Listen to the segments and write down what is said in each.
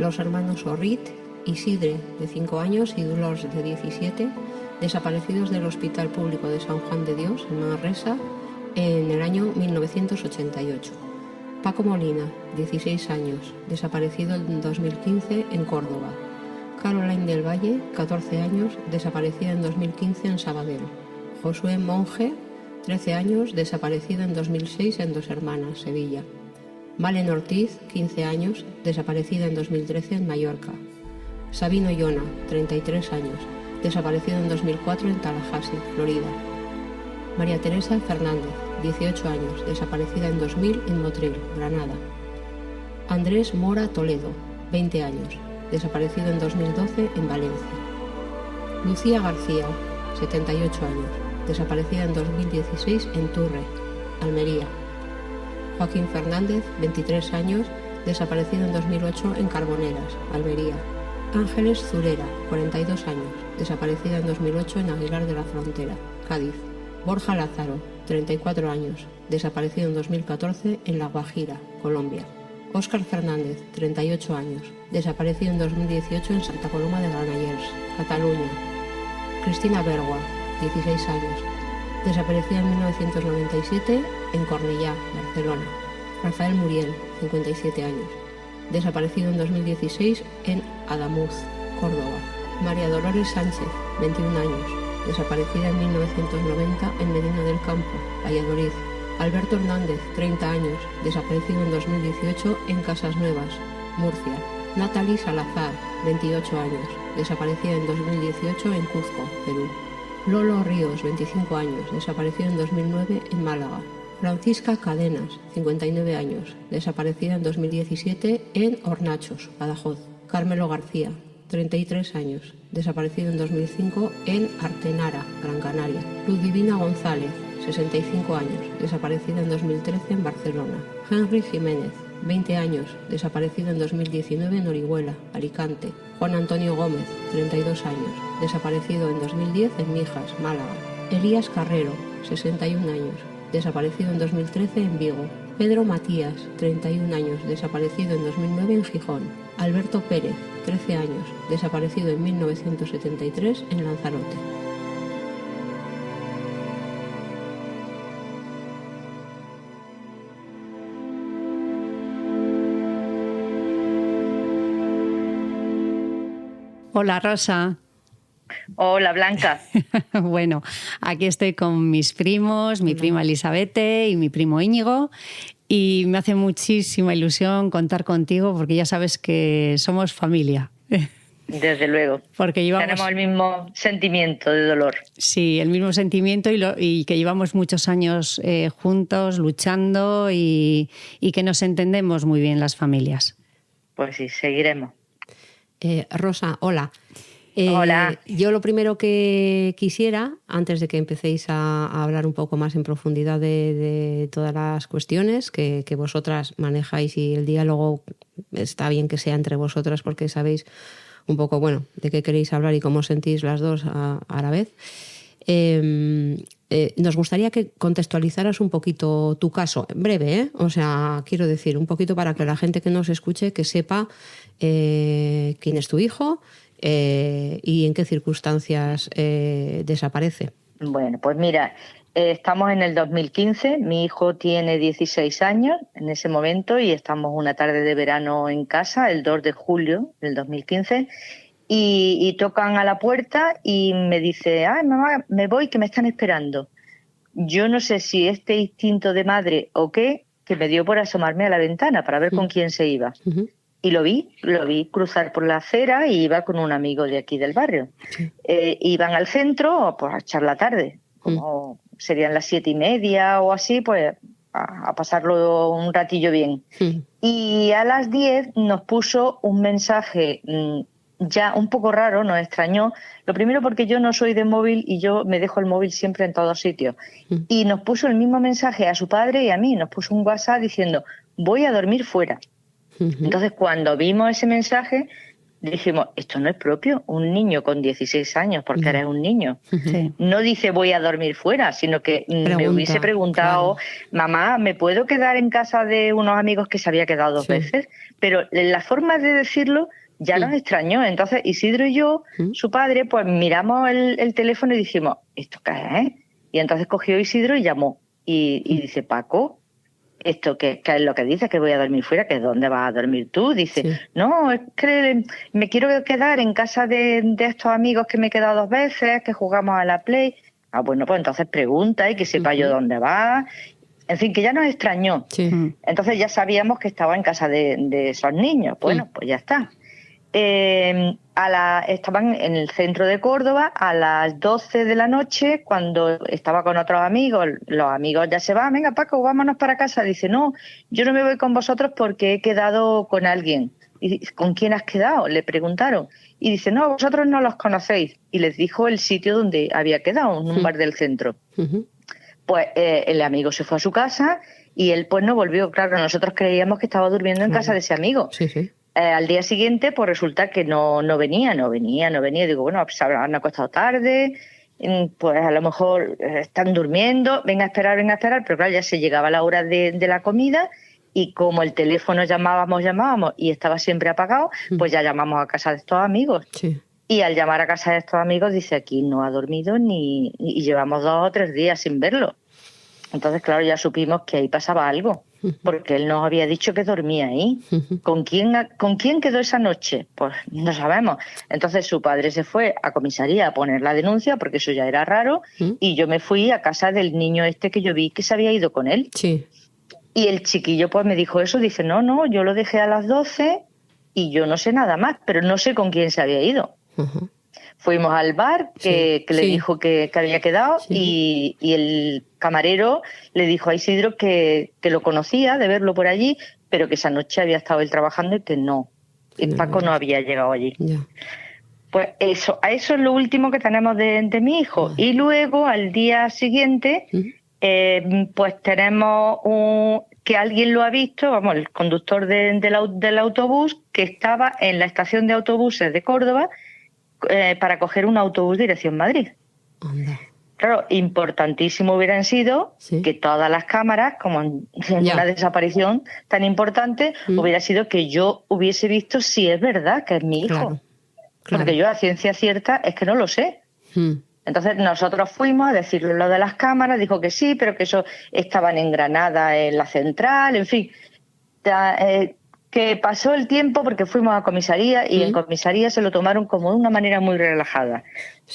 los hermanos Orrit, Isidre, de 5 años, y Dolors, de 17, desaparecidos del Hospital Público de San Juan de Dios, en Manresa, en el año 1988. Paco Molina, 16 años, desaparecido en 2015 en Córdoba. Caroline del Valle, 14 años, desaparecida en 2015 en Sabadell. Josué Monge, 13 años, desaparecido en 2006 en Dos Hermanas, Sevilla. Malen Ortiz, 15 años, desaparecida en 2013 en Mallorca. Sabino Yona, 33 años, desaparecido en 2004 en Tallahassee, Florida. María Teresa Fernández, 18 años, desaparecida en 2000 en Motril, Granada. Andrés Mora Toledo, 20 años, desaparecido en 2012 en Valencia. Lucía García, 78 años, desaparecida en 2016 en Turre, Almería. Joaquín Fernández, 23 años, desaparecido en 2008 en Carboneras, Almería. Ángeles Zurera, 42 años, desaparecida en 2008 en Aguilar de la Frontera, Cádiz. Borja Lázaro, 34 años, desaparecido en 2014 en La Guajira, Colombia. Óscar Fernández, 38 años, desaparecido en 2018 en Santa Coloma de Granollers, Cataluña. Cristina Bergua, 16 años, desaparecida en 1997 en Cornellá, Barcelona. Rafael Muriel, 57 años, desaparecido en 2016 en Adamuz, Córdoba. María Dolores Sánchez, 21 años, desaparecida en 1990 en Medina del Campo, Valladolid. Alberto Hernández, 30 años, desaparecido en 2018 en Casas Nuevas, Murcia. Natalie Salazar, 28 años, desaparecida en 2018 en Cuzco, Perú. Lolo Ríos, 25 años, desaparecida en 2009 en Málaga. Francisca Cadenas, 59 años, desaparecida en 2017 en Hornachos, Badajoz. Carmelo García, 33 años, desaparecido en 2005 en Artenara, Gran Canaria. Luzdivina González, 65 años, desaparecida en 2013 en Barcelona. Henry Jiménez, 20 años, desaparecido en 2019 en Orihuela, Alicante. Juan Antonio Gómez, 32 años, desaparecido en 2010 en Mijas, Málaga. Elías Carrero, 61 años, desaparecido en 2013 en Vigo. Pedro Matías, 31 años, desaparecido en 2009 en Gijón. Alberto Pérez, 13 años, desaparecido en 1973 en Lanzarote. Hola, Rosa. Hola, Blanca. Bueno, aquí estoy con mis primos, mi prima Elisabete y mi primo Íñigo, y me hace muchísima ilusión contar contigo porque ya sabes que somos familia. Desde luego. Porque tenemos el mismo sentimiento de dolor. Sí, el mismo sentimiento y que llevamos muchos años juntos, luchando y que nos entendemos muy bien las familias. Pues sí, seguiremos. Rosa, hola. Hola. Yo lo primero que quisiera, antes de que empecéis a hablar un poco más en profundidad de todas las cuestiones que vosotras manejáis, y el diálogo está bien que sea entre vosotras porque sabéis un poco, bueno, de qué queréis hablar y cómo os sentís las dos a la vez. Nos gustaría que contextualizaras un poquito tu caso, en breve, ¿eh? O sea, quiero decir, un poquito para que la gente que nos escuche que sepa quién es tu hijo y en qué circunstancias desaparece. Bueno, pues mira, estamos en el 2015, mi hijo tiene 16 años en ese momento y estamos una tarde de verano en casa, el 2 de julio del 2015, y tocan a la puerta y me dice, ay, mamá, me voy, que me están esperando. Yo no sé si este instinto de madre o qué, que me dio por asomarme a la ventana para ver con quién se iba. Uh-huh. Y lo vi cruzar por la acera y iba con un amigo de aquí del barrio. Sí. Iban al centro pues, a echar la tarde, como serían las 7:30 o así, pues a pasarlo un ratillo bien. Sí. Y a las 10 nos puso un mensaje ya un poco raro, nos extrañó. Lo primero porque yo no soy de móvil y yo me dejo el móvil siempre en todos sitios. Y nos puso el mismo mensaje a su padre y a mí, nos puso un WhatsApp diciendo, voy a dormir fuera. Entonces, cuando vimos ese mensaje, dijimos, esto no es propio. Un niño con 16 años, porque eres un niño, Sí. no dice voy a dormir fuera, sino que me Pregunta, hubiese preguntado, mamá, ¿me puedo quedar en casa de unos amigos que se había quedado 2 veces? Pero la forma de decirlo ya nos extrañó. Entonces Isidro y yo, su padre, pues miramos el teléfono y dijimos, ¿esto qué es? Y entonces cogió Isidro y llamó. Y dice, Paco, ¿esto qué es lo que dices? Que voy a dormir fuera, que ¿dónde vas a dormir tú? Dice, no, es que me quiero quedar en casa de estos amigos que me he quedado 2 veces, que jugamos a la Play. Ah, bueno, pues entonces pregunta y que sepa yo dónde va. En fin, que ya nos extrañó. Sí. Entonces ya sabíamos que estaba en casa de esos niños. Bueno, pues ya está. Estaban en el centro de Córdoba a las 12 de la noche, cuando estaba con otros amigos. Los amigos ya se van, venga Paco, vámonos para casa. Dice, no, yo no me voy con vosotros porque he quedado con alguien. Y, ¿con quién has quedado? Le preguntaron. Y dice, no, vosotros no los conocéis. Y les dijo el sitio donde había quedado, en un bar del centro. Pues el amigo se fue a su casa y él pues no volvió. Claro, nosotros creíamos que estaba durmiendo en casa de ese amigo. Sí, sí. Al día siguiente, pues resulta que no venía. Digo, bueno, pues han acostado tarde, pues a lo mejor están durmiendo, venga a esperar, pero claro, ya se llegaba la hora de la comida y como el teléfono llamábamos y estaba siempre apagado, pues ya llamamos a casa de estos amigos. Sí. Y al llamar a casa de estos amigos dice, aquí no ha dormido y llevamos 2 o 3 días sin verlo. Entonces, claro, ya supimos que ahí pasaba algo, porque él nos había dicho que dormía ahí. ¿Con quién quedó esa noche? Pues no sabemos. Entonces su padre se fue a comisaría a poner la denuncia, porque eso ya era raro, y yo me fui a casa del niño este que yo vi que se había ido con él. Sí. Y el chiquillo pues me dijo eso, dice, no, yo lo dejé a las 12 y yo no sé nada más, pero no sé con quién se había ido. Fuimos al bar que le dijo que había quedado y el camarero le dijo a Isidro que lo conocía de verlo por allí, pero que esa noche había estado él trabajando y que no. El Paco no había llegado allí. Ya. Pues eso es lo último que tenemos de mi hijo. Y luego, al día siguiente, pues tenemos que alguien lo ha visto, vamos, el conductor del autobús, que estaba en la estación de autobuses de Córdoba para coger un autobús dirección Madrid. Anda. Claro, importantísimo hubieran sido que todas las cámaras, como en una desaparición tan importante, hubiera sido que yo hubiese visto si es verdad que es mi hijo. Claro. Porque yo a ciencia cierta es que no lo sé. Entonces nosotros fuimos a decirle lo de las cámaras, dijo que sí, pero que eso estaban en Granada, en la central, en fin. Que pasó el tiempo porque fuimos a comisaría y en comisaría se lo tomaron como de una manera muy relajada.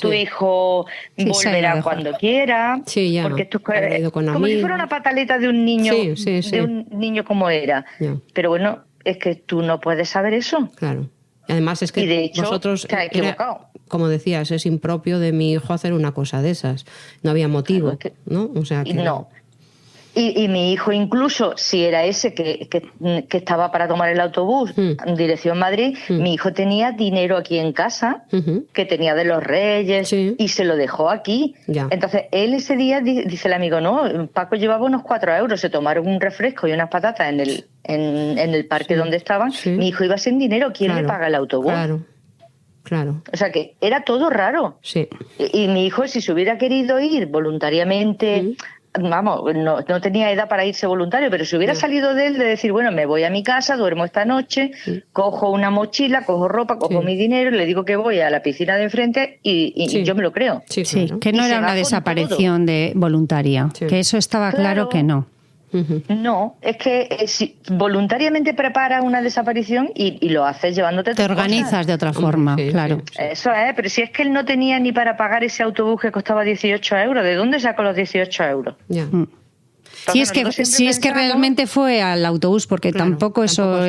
Tu hijo volverá cuando quiera, porque esto es como si fuera una pataleta de un niño, de un niño como era. Pero bueno, es que tú no puedes saber eso. Claro. Y además es que y de hecho, vosotros, te has equivocado. Como decías, es impropio de mi hijo hacer una cosa de esas. No había motivo, claro, ¿no? O sea que... No. Y mi hijo, incluso si era ese que estaba para tomar el autobús en dirección Madrid, mi hijo tenía dinero aquí en casa, que tenía de los Reyes, y se lo dejó aquí. Ya. Entonces, él ese día, dice el amigo, no, Paco llevaba unos 4 euros, se tomaron un refresco y unas patatas en el parque donde estaban. Mi hijo iba sin dinero, ¿quién le paga el autobús? Claro. O sea que era todo raro. Sí. Y mi hijo, si se hubiera querido ir voluntariamente... Vamos, no tenía edad para irse voluntario, pero si hubiera salido de él de decir, bueno, me voy a mi casa, duermo esta noche, cojo una mochila, cojo ropa, cojo mi dinero, le digo que voy a la piscina de enfrente y yo me lo creo. Sí, que no era una desaparición voluntaria, que eso estaba claro que no. No, es que si voluntariamente preparas una desaparición y lo haces llevándote te organizas cosas de otra forma, claro. Eso es, pero si es que él no tenía ni para pagar ese autobús que costaba 18 euros, ¿de dónde sacó los 18 euros? Ya. Entonces, si es que realmente fue al autobús, porque tampoco eso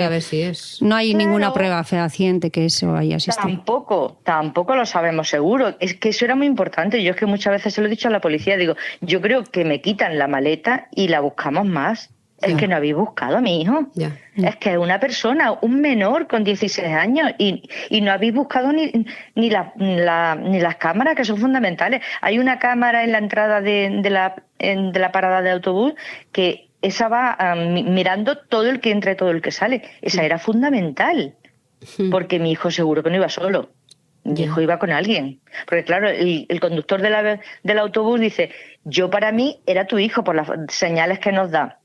no hay ninguna prueba fehaciente que eso haya existido. Tampoco lo sabemos seguro. Es que eso era muy importante. Yo es que muchas veces se lo he dicho a la policía, digo, yo creo que me quitan la maleta y la buscamos más. Es que no habéis buscado a mi hijo. Es que es una persona, un menor con 16 años y no habéis buscado ni las cámaras, que son fundamentales. Hay una cámara en la entrada de la parada de autobús que esa va mirando todo el que entra y todo el que sale. Esa era fundamental. porque mi hijo seguro que no iba solo. Mi hijo iba con alguien. Porque claro, el conductor del autobús dice, yo para mí era tu hijo por las señales que nos da.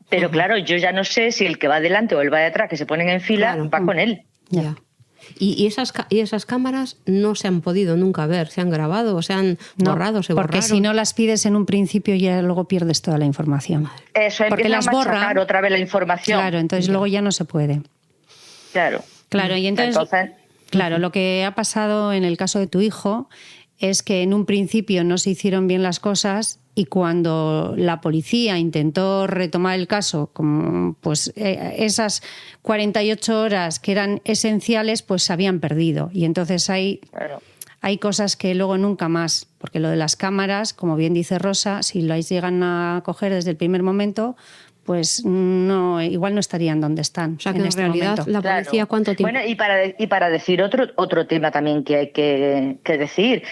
Pero claro, yo ya no sé si el que va adelante o el va detrás, que se ponen en fila, va con él. Ya. ¿Y esas cámaras no se han podido nunca ver? ¿Se han grabado o se han borrado? ¿Se porque borraron? si no las pides en un principio ya luego pierdes toda la información. Eso, porque las a machacar otra vez la información. Claro, entonces luego ya no se puede. Claro. Claro, y entonces claro, lo que ha pasado en el caso de tu hijo es que en un principio no se hicieron bien las cosas y cuando la policía intentó retomar el caso, como pues esas 48 horas que eran esenciales, pues se habían perdido. Y entonces hay cosas que luego nunca más, porque lo de las cámaras, como bien dice Rosa, si las llegan a coger desde el primer momento, pues no, igual no estarían donde están. O sea, que en en este realidad momento. la policía, ¿cuánto tiempo? Bueno, y para decir otro tema también que hay que decir,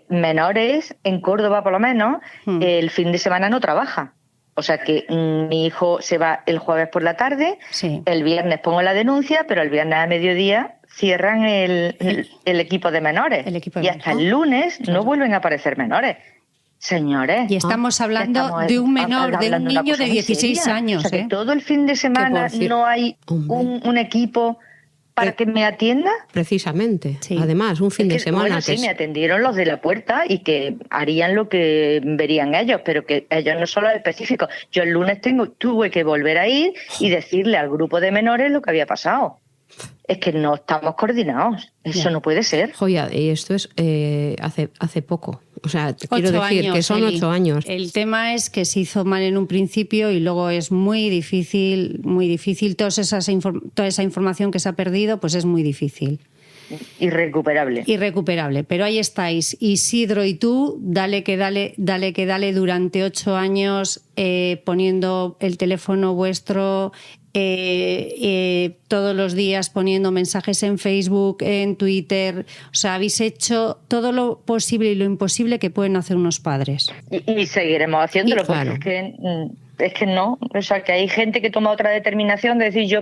menores en Córdoba por lo menos, el fin de semana no trabaja. O sea que mi hijo se va el jueves por la tarde, el viernes pongo la denuncia, pero el viernes a mediodía cierran el equipo de menores. Y hasta el lunes no vuelven a aparecer menores. Señores. Y estamos hablando de un menor, de un niño de 16 años. O sea, que todo el fin de semana no hay un equipo para que me atienda. Precisamente. Sí. Además, un fin de semana. Bueno, sí, me atendieron los de la puerta y que harían lo que verían ellos, pero que ellos no son los específicos. Yo el lunes tuve que volver a ir y decirle al grupo de menores lo que había pasado. Es que no estamos coordinados. Eso no puede ser. Joya, y esto es hace poco. O sea, te quiero decir que son 8 años. El tema es que se hizo mal en un principio y luego es muy difícil. Toda esa información que se ha perdido, pues es muy difícil. Irrecuperable. Pero ahí estáis, Isidro y tú, dale que dale durante 8 años poniendo el teléfono vuestro, todos los días poniendo mensajes en Facebook, en Twitter. O sea, habéis hecho todo lo posible y lo imposible que pueden hacer unos padres. Y seguiremos haciéndolo, claro. Porque es que no. O sea, que hay gente que toma otra determinación de decir, yo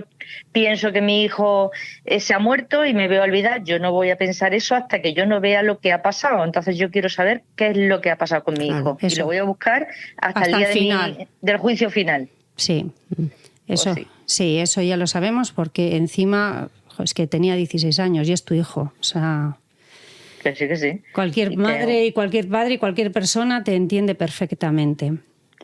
pienso que mi hijo se ha muerto y me veo olvidar. Yo no voy a pensar eso hasta que yo no vea lo que ha pasado. Entonces yo quiero saber qué es lo que ha pasado con mi hijo. Eso. Y lo voy a buscar hasta el día del juicio final. Sí. Eso, sí, eso ya lo sabemos porque encima es que tenía 16 años y es tu hijo. O sea, que sí. Cualquier madre y cualquier padre y cualquier persona te entiende perfectamente.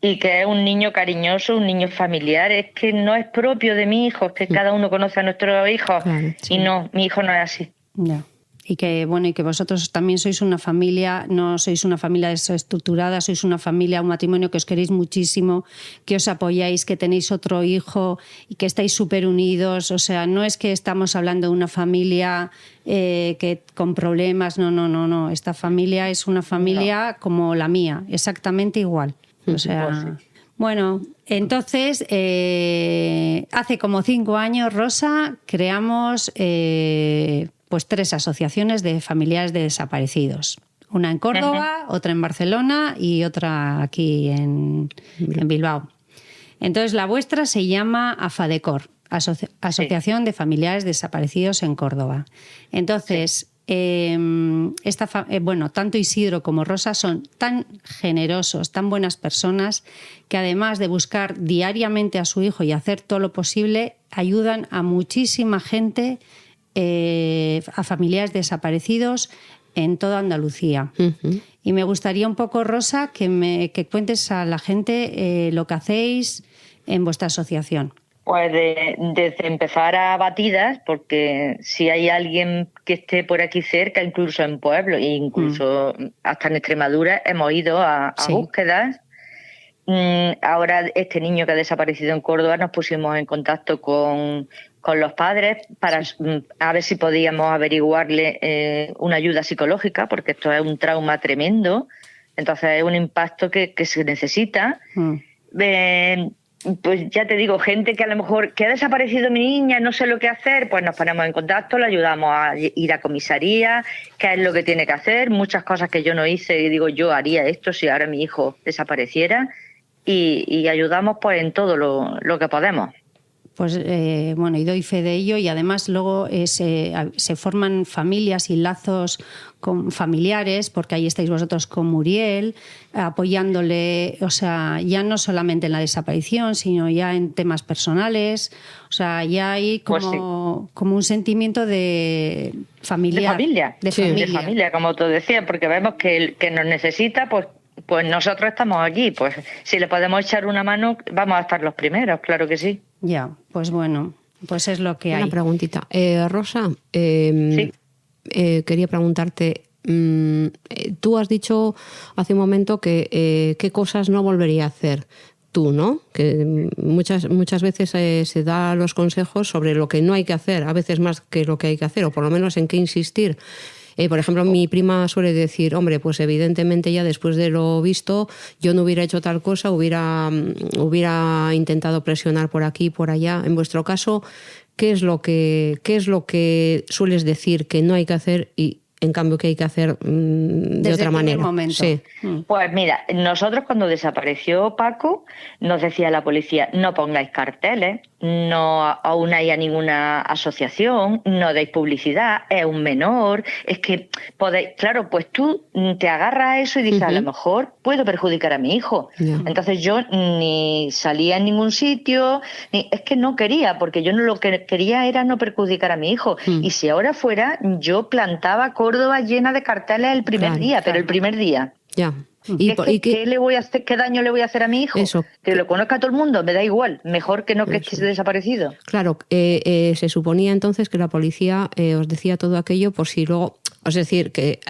Y que es un niño cariñoso, un niño familiar. Es que no es propio de mi hijo, es que cada uno conoce a nuestros hijos. Claro, sí. Y no, mi hijo no es así. No. Y que vosotros también sois una familia, no sois una familia desestructurada, sois una familia, un matrimonio que os queréis muchísimo, que os apoyáis, que tenéis otro hijo y que estáis súper unidos. O sea, no es que estamos hablando de una familia que con problemas, no. Esta familia es una familia como la mía, exactamente igual. O sea, bueno, entonces, hace como 5 años, Rosa, creamos pues 3 asociaciones de familiares de desaparecidos. Una en Córdoba, otra en Barcelona y otra aquí en Bilbao. Entonces, la vuestra se llama AFADECOR, Asociación de Familiares Desaparecidos en Córdoba. Entonces, tanto Isidro como Rosa son tan generosos, tan buenas personas, que además de buscar diariamente a su hijo y hacer todo lo posible, ayudan a muchísima gente, a familiares desaparecidos en toda Andalucía. Y me gustaría un poco, Rosa, que cuentes a la gente lo que hacéis en vuestra asociación. Pues desde empezar a batidas, porque si hay alguien que esté por aquí cerca, incluso en pueblos, e incluso hasta en Extremadura, hemos ido a búsquedas. Ahora este niño que ha desaparecido en Córdoba, nos pusimos en contacto con los padres para a ver si podíamos averiguarle una ayuda psicológica, porque esto es un trauma tremendo, entonces es un impacto que se necesita. Pues ya te digo, gente que a lo mejor que ha desaparecido mi niña, no sé lo que hacer, pues nos ponemos en contacto, le ayudamos a ir a comisaría, qué es lo que tiene que hacer, muchas cosas que yo no hice y digo, yo haría esto si ahora mi hijo desapareciera, y ayudamos pues en todo lo que podemos. Pues bueno, y doy fe de ello, y además luego se forman familias y lazos familiares, porque ahí estáis vosotros con Muriel, apoyándole, o sea, ya no solamente en la desaparición, sino ya en temas personales, o sea, ya hay como, Pues sí, como un sentimiento de familiar. de familia, como tú decías, porque vemos que el que nos necesita, pues nosotros estamos aquí, pues si le podemos echar una mano, vamos a estar los primeros, claro que sí. Ya, pues bueno, pues es lo que hay. Una preguntita. Rosa, Sí. quería preguntarte, tú has dicho hace un momento que qué cosas no volvería a hacer tú, ¿no? Que muchas veces se da los consejos sobre lo que no hay que hacer, a veces más que lo que hay que hacer, o por lo menos en qué insistir. Por ejemplo, mi prima suele decir, hombre, pues evidentemente ya después de lo visto, yo no hubiera hecho tal cosa, hubiera intentado presionar por aquí y por allá. En vuestro caso, ¿qué es lo que sueles decir que no hay que hacer y en cambio que hay que hacer de otra manera? Momento. Sí. Pues mira, nosotros cuando desapareció Paco, nos decía la policía, no pongáis carteles, no aunáis a ninguna asociación, no deis publicidad, es un menor, es que podéis, claro, pues tú te agarras a eso y dices, a lo mejor puedo perjudicar a mi hijo. Yeah. Entonces yo ni salía en ningún sitio, es que no quería, porque yo lo que quería era no perjudicar a mi hijo. Y si ahora fuera, yo plantaba Córdoba llena de carteles el primer día, pero el primer día. Ya. ¿Qué le voy a hacer, qué daño le voy a hacer a mi hijo? Eso. Que lo conozca todo el mundo, me da igual, mejor que no que esté desaparecido. Claro, se suponía entonces que la policía os decía todo aquello por si luego, es decir, que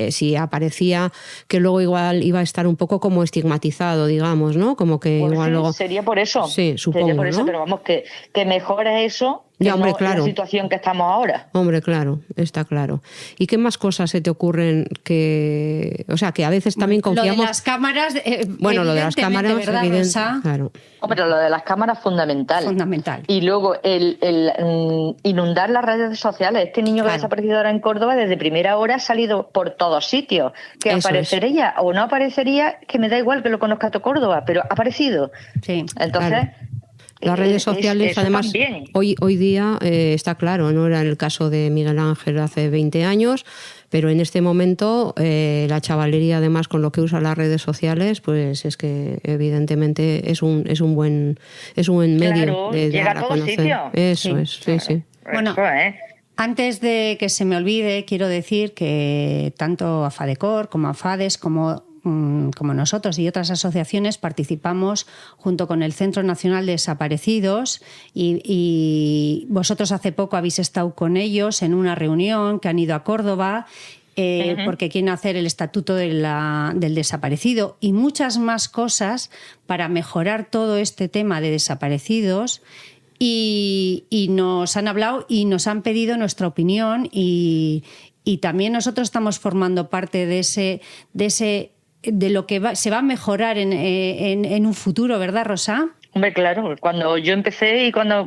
si aparecía, que luego igual iba a estar un poco como estigmatizado, digamos, ¿no? Como que Pues igual sí, luego... sería por eso. Sí, supongo, sería por eso, ¿no? pero vamos, que mejor es eso que Ya, hombre, no claro. la situación que estamos ahora. Hombre, claro, está claro. ¿Y qué más cosas se te ocurren que... O sea, que a veces también confiamos... Lo de las cámaras, bueno, lo de las cámaras, ¿verdad, evidente, Rosa? claro. Pero lo de las cámaras fundamental. Fundamental. Y luego el inundar las redes sociales. Este niño que ha desaparecido ahora en Córdoba desde primera hora ha salido por todos sitios. Que Eso aparecería o no aparecería, que me da igual que lo conozca todo Córdoba, pero ha aparecido. Sí. Entonces... Claro. Las redes sociales, eso además, también. hoy día está claro, no era el caso de Miguel Ángel hace 20 años, pero en este momento la chavalería, además, con lo que usa las redes sociales, pues es que evidentemente es un buen medio de llega dar a a todo conocer. sitio. Eso es, sí, sí. Bueno, Eso es. Antes de que se me olvide, quiero decir que tanto a FADECOR como a FADES como nosotros y otras asociaciones participamos junto con el Centro Nacional de Desaparecidos y vosotros hace poco habéis estado con ellos en una reunión que han ido a Córdoba porque quieren hacer el estatuto del desaparecido y muchas más cosas para mejorar todo este tema de desaparecidos. Y nos han hablado y nos han pedido nuestra opinión y también nosotros estamos formando parte de lo que se va a mejorar en un futuro, ¿verdad, Rosa? Hombre, claro, cuando yo empecé y cuando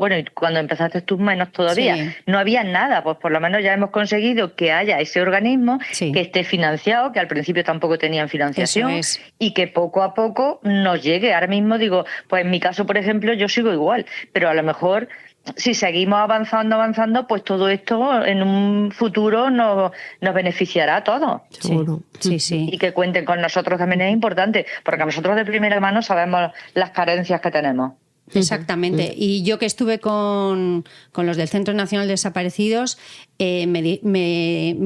empezaste tú menos todavía, Sí. no había nada, pues por lo menos ya hemos conseguido que haya ese organismo Sí. que esté financiado, que al principio tampoco tenían financiación Eso es. y que poco a poco nos llegue. Ahora mismo digo, pues en mi caso, por ejemplo, yo sigo igual, pero a lo mejor si seguimos avanzando, pues todo esto en un futuro nos beneficiará a todos. Seguro. Sí, sí. Y que cuenten con nosotros también es importante, porque nosotros de primera mano sabemos las carencias que tenemos. Exactamente. Y yo que estuve con los del Centro Nacional de Desaparecidos, me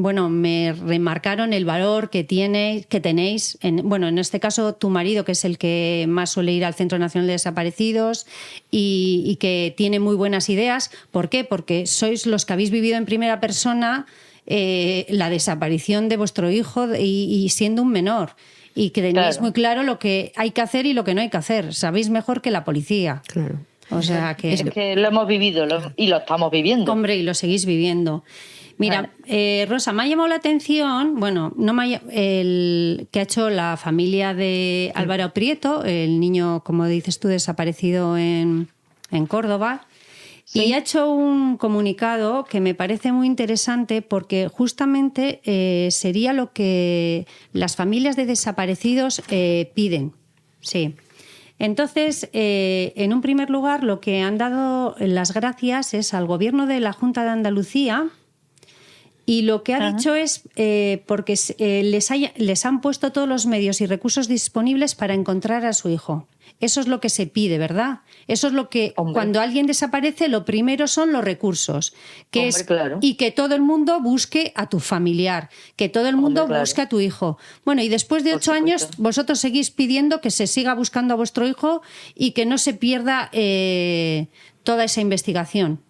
remarcaron el valor que tenéis. En este caso, tu marido, que es el que más suele ir al Centro Nacional de Desaparecidos y que tiene muy buenas ideas. ¿Por qué? Porque sois los que habéis vivido en primera persona la desaparición de vuestro hijo y siendo un menor. Y que tenéis muy claro lo que hay que hacer y lo que no hay que hacer. Sabéis mejor que la policía. Claro. O sea que... Es que lo hemos vivido y lo estamos viviendo. Hombre, y lo seguís viviendo. Mira, Rosa, me ha llamado la atención, el que ha hecho la familia de Álvaro Prieto, el niño, como dices tú, desaparecido en Córdoba. Sí. Y ha hecho un comunicado que me parece muy interesante porque justamente sería lo que las familias de desaparecidos piden. Sí. Entonces, en un primer lugar, lo que han dado las gracias es al Gobierno de la Junta de Andalucía, y lo que ha dicho es porque les han puesto todos los medios y recursos disponibles para encontrar a su hijo. Eso es lo que se pide, ¿verdad? Eso es lo que, cuando alguien desaparece, lo primero son los recursos. Claro. Y que todo el mundo busque a tu familiar, que todo el mundo busque a tu hijo. Bueno, y después de 8 años, vosotros seguís pidiendo que se siga buscando a vuestro hijo y que no se pierda toda esa investigación.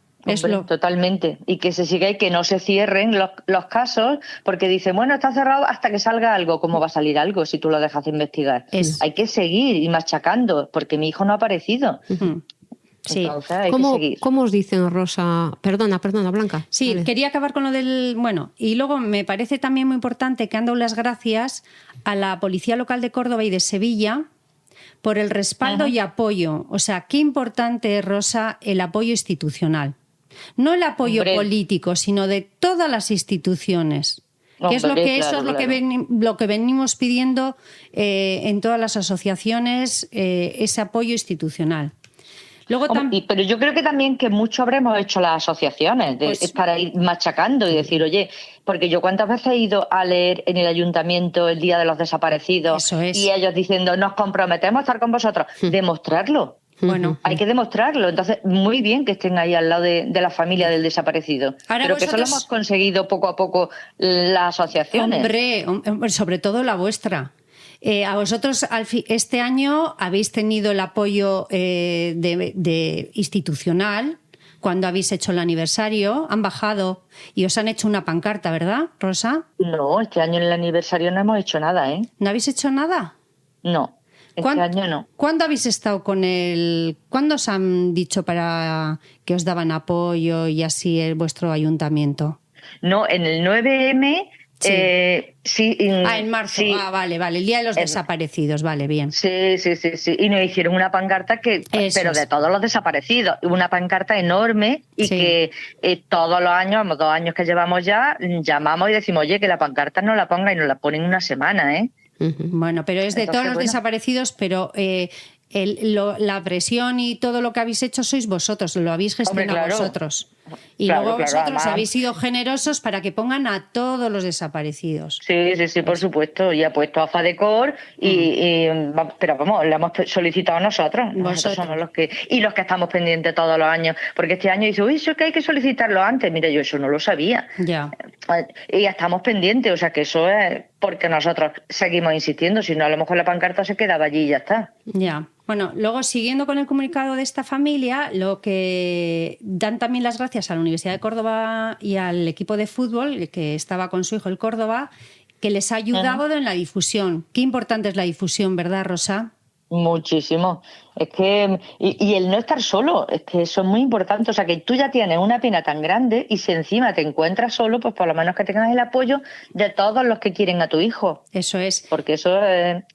Totalmente. Y que se siga y que no se cierren los casos, porque dicen, bueno, está cerrado hasta que salga algo. ¿Cómo va a salir algo si tú lo dejas de investigar? Hay que seguir y machacando, porque mi hijo no ha aparecido. Sí. Entonces, hay que seguir. ¿Cómo os dicen, Rosa? Perdona, Blanca. Sí, vale. Quería acabar con lo del... Bueno, y luego me parece también muy importante que han dado las gracias a la Policía Local de Córdoba y de Sevilla por el respaldo y apoyo. O sea, qué importante es, Rosa, el apoyo institucional. No el apoyo político, sino de todas las instituciones. Que es lo que lo que venimos pidiendo en todas las asociaciones, ese apoyo institucional. Luego pero yo creo que también que mucho habremos hecho las asociaciones para ir machacando y decir, oye, porque yo cuántas veces he ido a leer en el ayuntamiento el Día de los Desaparecidos y ellos diciendo, nos comprometemos a estar con vosotros, demostrarlo. Bueno, hay que demostrarlo. Entonces, muy bien que estén ahí al lado de la familia del desaparecido. Pero que eso lo hemos conseguido poco a poco las asociaciones. Hombre, sobre todo la vuestra. A vosotros este año habéis tenido el apoyo de institucional cuando habéis hecho el aniversario. Han bajado y os han hecho una pancarta, ¿verdad, Rosa? No, este año en el aniversario no hemos hecho nada, ¿eh? ¿No habéis hecho nada? No. Este año no. ¿Cuándo habéis estado con él? ¿Cuándo os han dicho para que os daban apoyo y así vuestro ayuntamiento? No, en el 9M... Sí. En marzo. Sí. Vale. El Día de los Desaparecidos. Vale, bien. Sí. Y nos hicieron una pancarta pero de todos los desaparecidos. Una pancarta enorme y que todos los años, 2 años que llevamos ya, llamamos y decimos, oye, que la pancarta no la ponga y nos la ponen una semana, ¿eh? Bueno, pero es de todos los desaparecidos, pero la presión y todo lo que habéis hecho sois vosotros, lo habéis gestionado vosotros. Y luego vosotros habéis sido generosos para que pongan a todos los desaparecidos. Sí, por supuesto. Y ha puesto a FADECOR, pero vamos, lo hemos solicitado nosotros. Nosotros somos los que estamos pendientes todos los años. Porque este año dice, uy, eso es que hay que solicitarlo antes. Mira, yo eso no lo sabía. Ya. Y ya estamos pendientes, o sea que eso es porque nosotros seguimos insistiendo. Si no, a lo mejor la pancarta se quedaba allí y ya está. Ya. Bueno, luego siguiendo con el comunicado de esta familia, lo que dan también las gracias a la Universidad de Córdoba y al equipo de fútbol que estaba con su hijo el Córdoba, que les ha ayudado en la difusión. Qué importante es la difusión, ¿verdad, Rosa? Muchísimo. Es que y el no estar solo, es que eso es muy importante. O sea, que tú ya tienes una pena tan grande y si encima te encuentras solo, pues por lo menos que tengas el apoyo de todos los que quieren a tu hijo. Eso es. Porque eso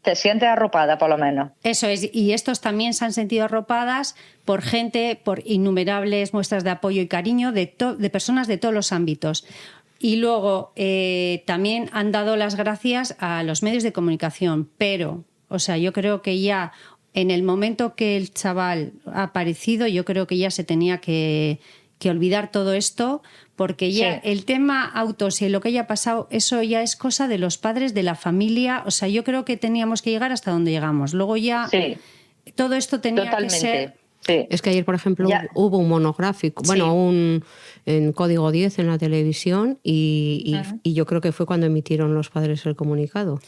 te sientes arropada, por lo menos. Eso es. Y estos también se han sentido arropadas por gente, por innumerables muestras de apoyo y cariño de personas de todos los ámbitos. Y luego también han dado las gracias a los medios de comunicación, pero... O sea, yo creo que ya en el momento que el chaval ha aparecido, yo creo que ya se tenía que olvidar todo esto, porque ya el tema autopsia y lo que haya pasado, eso ya es cosa de los padres, de la familia. O sea, yo creo que teníamos que llegar hasta donde llegamos. Luego ya todo esto tenía que ser... Sí. Es que ayer, por ejemplo, hubo un monográfico, en Código 10 en la televisión y yo creo que fue cuando emitieron los padres el comunicado.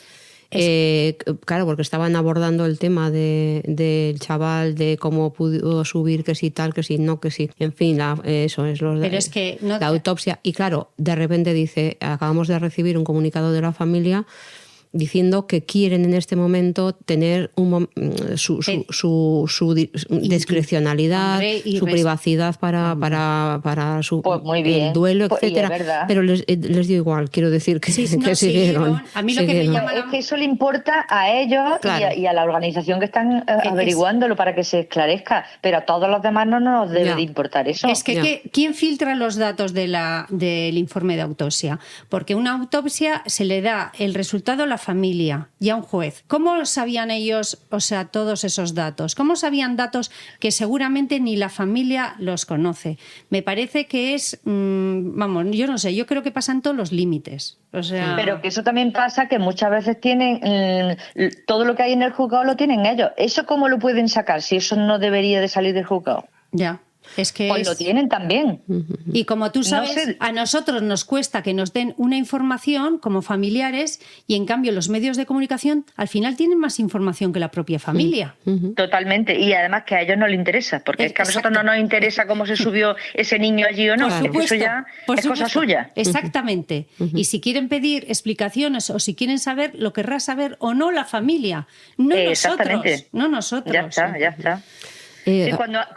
Claro, porque estaban abordando el tema del chaval, de cómo pudo subir, que sí tal, que sí no, que sí. En fin, eso es la autopsia. Y claro, de repente dice, acabamos de recibir un comunicado de la familia diciendo que quieren en este momento tener su discrecionalidad, su privacidad para su el duelo, etcétera. Pero les dio igual, quiero decir que siguieron. A mí lo que me llama es que eso le importa a ellos y a la organización que están averiguándolo para que se esclarezca, pero a todos los demás no nos debe de importar eso. Es que ¿quién filtra los datos del informe de autopsia? Porque una autopsia se le da el resultado a la familia y a un juez. ¿Cómo sabían ellos, o sea, todos esos datos? ¿Cómo sabían datos que seguramente ni la familia los conoce? Me parece que es, vamos, yo no sé, yo creo que pasan todos los límites. O sea... Pero que eso también pasa, que muchas veces tienen todo lo que hay en el juzgado lo tienen ellos. ¿Eso cómo lo pueden sacar si eso no debería de salir del juzgado? Ya. Es que pues lo tienen también. Y como tú sabes, No sé. a nosotros nos cuesta que nos den una información como familiares y en cambio los medios de comunicación al final tienen más información que la propia familia. Totalmente. Y además que a ellos no les interesa, porque es que a nosotros no nos interesa cómo se subió ese niño allí o no. Por supuesto, eso ya por es cosa supuesto. suya. Exactamente. Y si quieren pedir explicaciones o si quieren saber, lo querrá saber o no la familia, no nosotros. No nosotros. Ya está. Sí,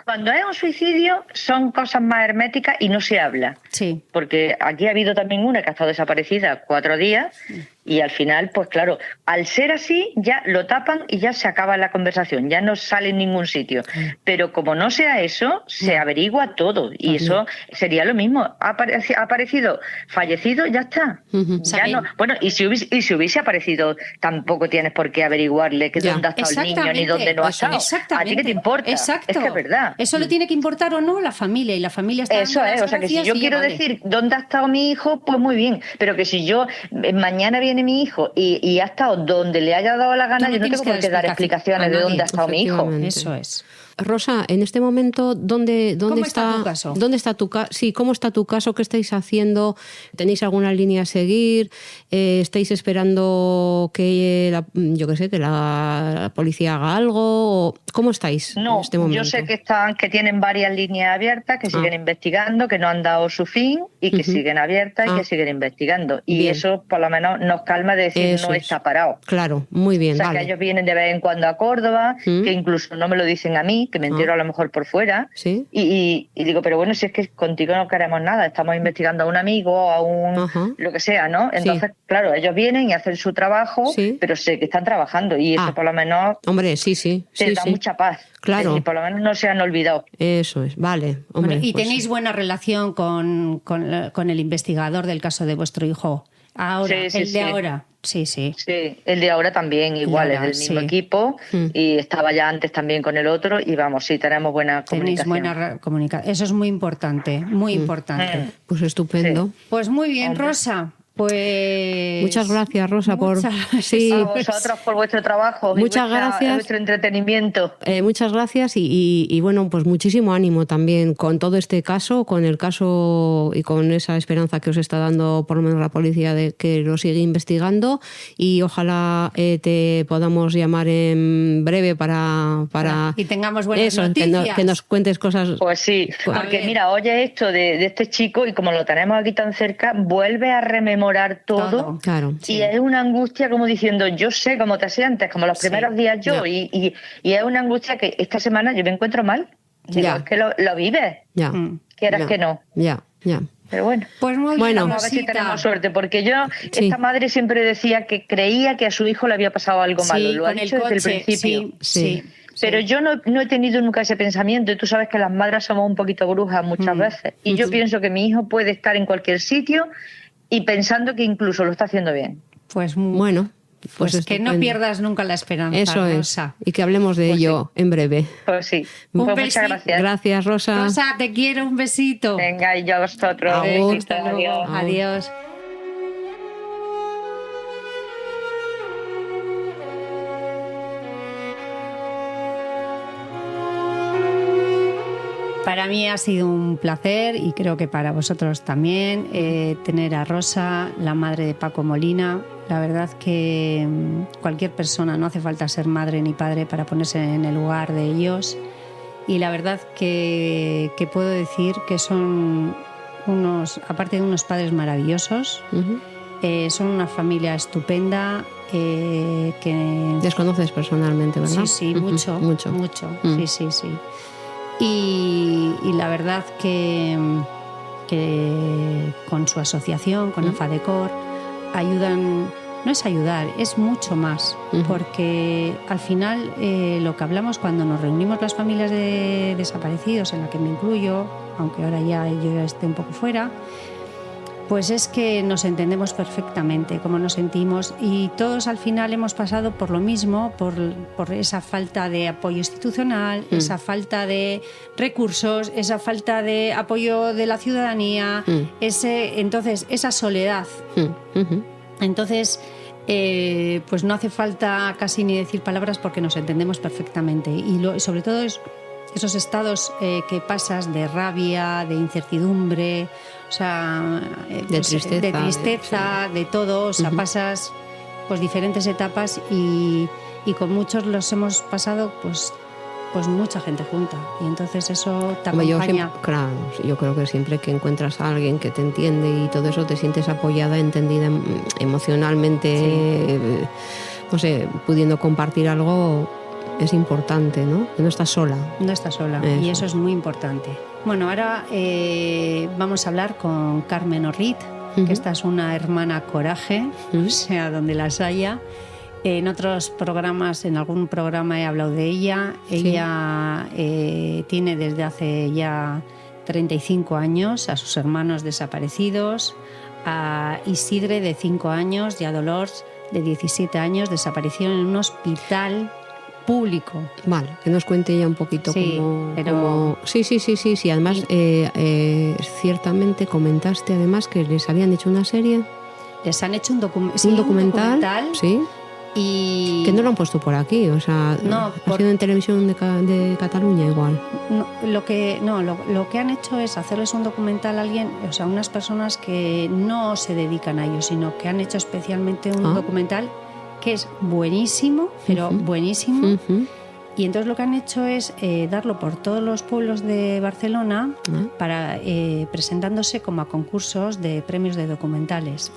cuando es un suicidio son cosas más herméticas y no se habla. Sí. Porque aquí ha habido también una que ha estado desaparecida 4 días y al final, pues claro, al ser así ya lo tapan y ya se acaba la conversación, ya no sale en ningún sitio. Pero como no sea eso, se averigua todo y eso sería lo mismo. Ha aparecido fallecido, ya está. Ya no. Bueno, y si hubiese aparecido, tampoco tienes por qué averiguarle que dónde ha estado el niño ni dónde no ha estado. ¿A ti qué te importa? Exacto. Es que es verdad. Eso le tiene que importar o no la familia y la familia está eso es, o sea que si yo quiero decir dónde ha estado mi hijo, pues muy bien, pero que si yo mañana viene mi hijo y ha estado donde le haya dado la gana, yo no tengo por qué dar explicaciones de dónde ha estado mi hijo. Eso es. Rosa, en este momento, ¿dónde está tu caso? ¿Dónde está tu caso? Sí, ¿cómo está tu caso? ¿Qué estáis haciendo? ¿Tenéis alguna línea a seguir? ¿Estáis esperando que la policía haga algo? ¿Cómo estáis en este momento? Yo sé que tienen varias líneas abiertas, que siguen investigando, que no han dado su fin y que siguen abiertas y que siguen investigando. Y bien. Eso por lo menos nos calma de decir eso no está parado. Claro, muy bien. O sea, que ellos vienen de vez en cuando a Córdoba, que incluso no me lo dicen a mí, que me entero a lo mejor por fuera. ¿Sí? Y digo, pero bueno, si es que contigo no queremos nada, estamos investigando a un amigo, a un lo que sea, ¿no? Entonces, claro, ellos vienen y hacen su trabajo, pero sé que están trabajando y eso por lo menos te da mucha paz. Claro. Es decir, por lo menos no se han olvidado. Eso es, vale. Hombre, y tenéis buena relación con el investigador del caso de vuestro hijo. Ahora, ahora. Sí. Sí, el de ahora también, igual, es del mismo equipo y estaba ya antes también con el otro y vamos, sí, tenemos buena comunicación. Tenéis buena comunicación. Eso es muy importante, muy importante. Pues estupendo. Sí. Pues muy bien, Rosa. Pues muchas gracias, Rosa, a vosotros por vuestro trabajo, muchas gracias, vuestro entretenimiento. Muchas gracias y bueno, pues muchísimo ánimo también con todo este caso, con el caso y con esa esperanza que os está dando por lo menos la policía de que lo sigue investigando y ojalá te podamos llamar en breve para y tengamos buenas noticias. Que nos cuentes cosas. Pues sí, porque mira, oye esto de este chico y como lo tenemos aquí tan cerca, vuelve a rememorar todo. Claro. Y es una angustia como diciendo, yo sé cómo te sientes, como los primeros días yo, y es una angustia que esta semana yo me encuentro mal. Digo, es que lo vives. Quieras que no. Pero bueno, pues muy bien, vamos a ver si tenemos suerte, porque yo, esta madre siempre decía que creía que a su hijo le había pasado algo malo, lo ha dicho desde el principio. Sí. Pero yo no he tenido nunca ese pensamiento y tú sabes que las madres somos un poquito brujas muchas veces y yo pienso que mi hijo puede estar en cualquier sitio y pensando que incluso lo está haciendo bien. Pues bueno, pues que no pierdas nunca la esperanza, eso Rosa. Es, y que hablemos de ello en breve. Pues sí, muchas gracias. Gracias, Rosa. Rosa, te quiero, un besito. Venga, y yo a vosotros. Hasta luego. Adiós. Para mí ha sido un placer y creo que para vosotros también tener a Rosa, la madre de Paco Molina. La verdad que cualquier persona, no hace falta ser madre ni padre para ponerse en el lugar de ellos. Y la verdad que puedo decir que son aparte de unos padres maravillosos, son una familia estupenda. Que desconoces personalmente, ¿verdad? Sí, mucho. Sí. Y la verdad que con su asociación, con AFADECOR, ayudan, no es ayudar, es mucho más, porque al final lo que hablamos cuando nos reunimos las familias de desaparecidos, en la que me incluyo, aunque ahora yo ya esté un poco fuera, Pues es que nos entendemos perfectamente cómo nos sentimos y todos al final hemos pasado por lo mismo, por esa falta de apoyo institucional, esa falta de recursos, esa falta de apoyo de la ciudadanía, entonces esa soledad. Entonces, pues no hace falta casi ni decir palabras porque nos entendemos perfectamente y sobre todo esos estados que pasas de rabia, de incertidumbre, o sea, de tristeza, de todo, o sea, pasas pues diferentes etapas y con muchos los hemos pasado pues mucha gente junta y entonces eso te acompaña. Yo creo que siempre que encuentras a alguien que te entiende y todo eso te sientes apoyada, entendida emocionalmente, no sé, pudiendo compartir algo. Es importante, ¿no? Que no estás sola. No estás sola, y eso es muy importante. Bueno, ahora vamos a hablar con Carmen Orrit, que esta es una hermana coraje, o sea, donde las haya. En otros programas, en algún programa he hablado de ella. Ella tiene desde hace ya 35 años a sus hermanos desaparecidos, a Isidre de 5 años y a Dolors de 17 años, desaparecieron en un hospital público. Vale, que nos cuente ella un poquito cómo... Sí. Además, ciertamente comentaste además que les habían hecho una serie. Les han hecho un documental. Sí. Y... que no lo han puesto por aquí, o sea, ha sido en televisión de Cataluña igual. Lo que han hecho es hacerles un documental a alguien, o sea, unas personas que no se dedican a ello, sino que han hecho especialmente un documental que es buenísimo, pero buenísimo. Y entonces lo que han hecho es darlo por todos los pueblos de Barcelona para presentándose como a concursos de premios de documentales.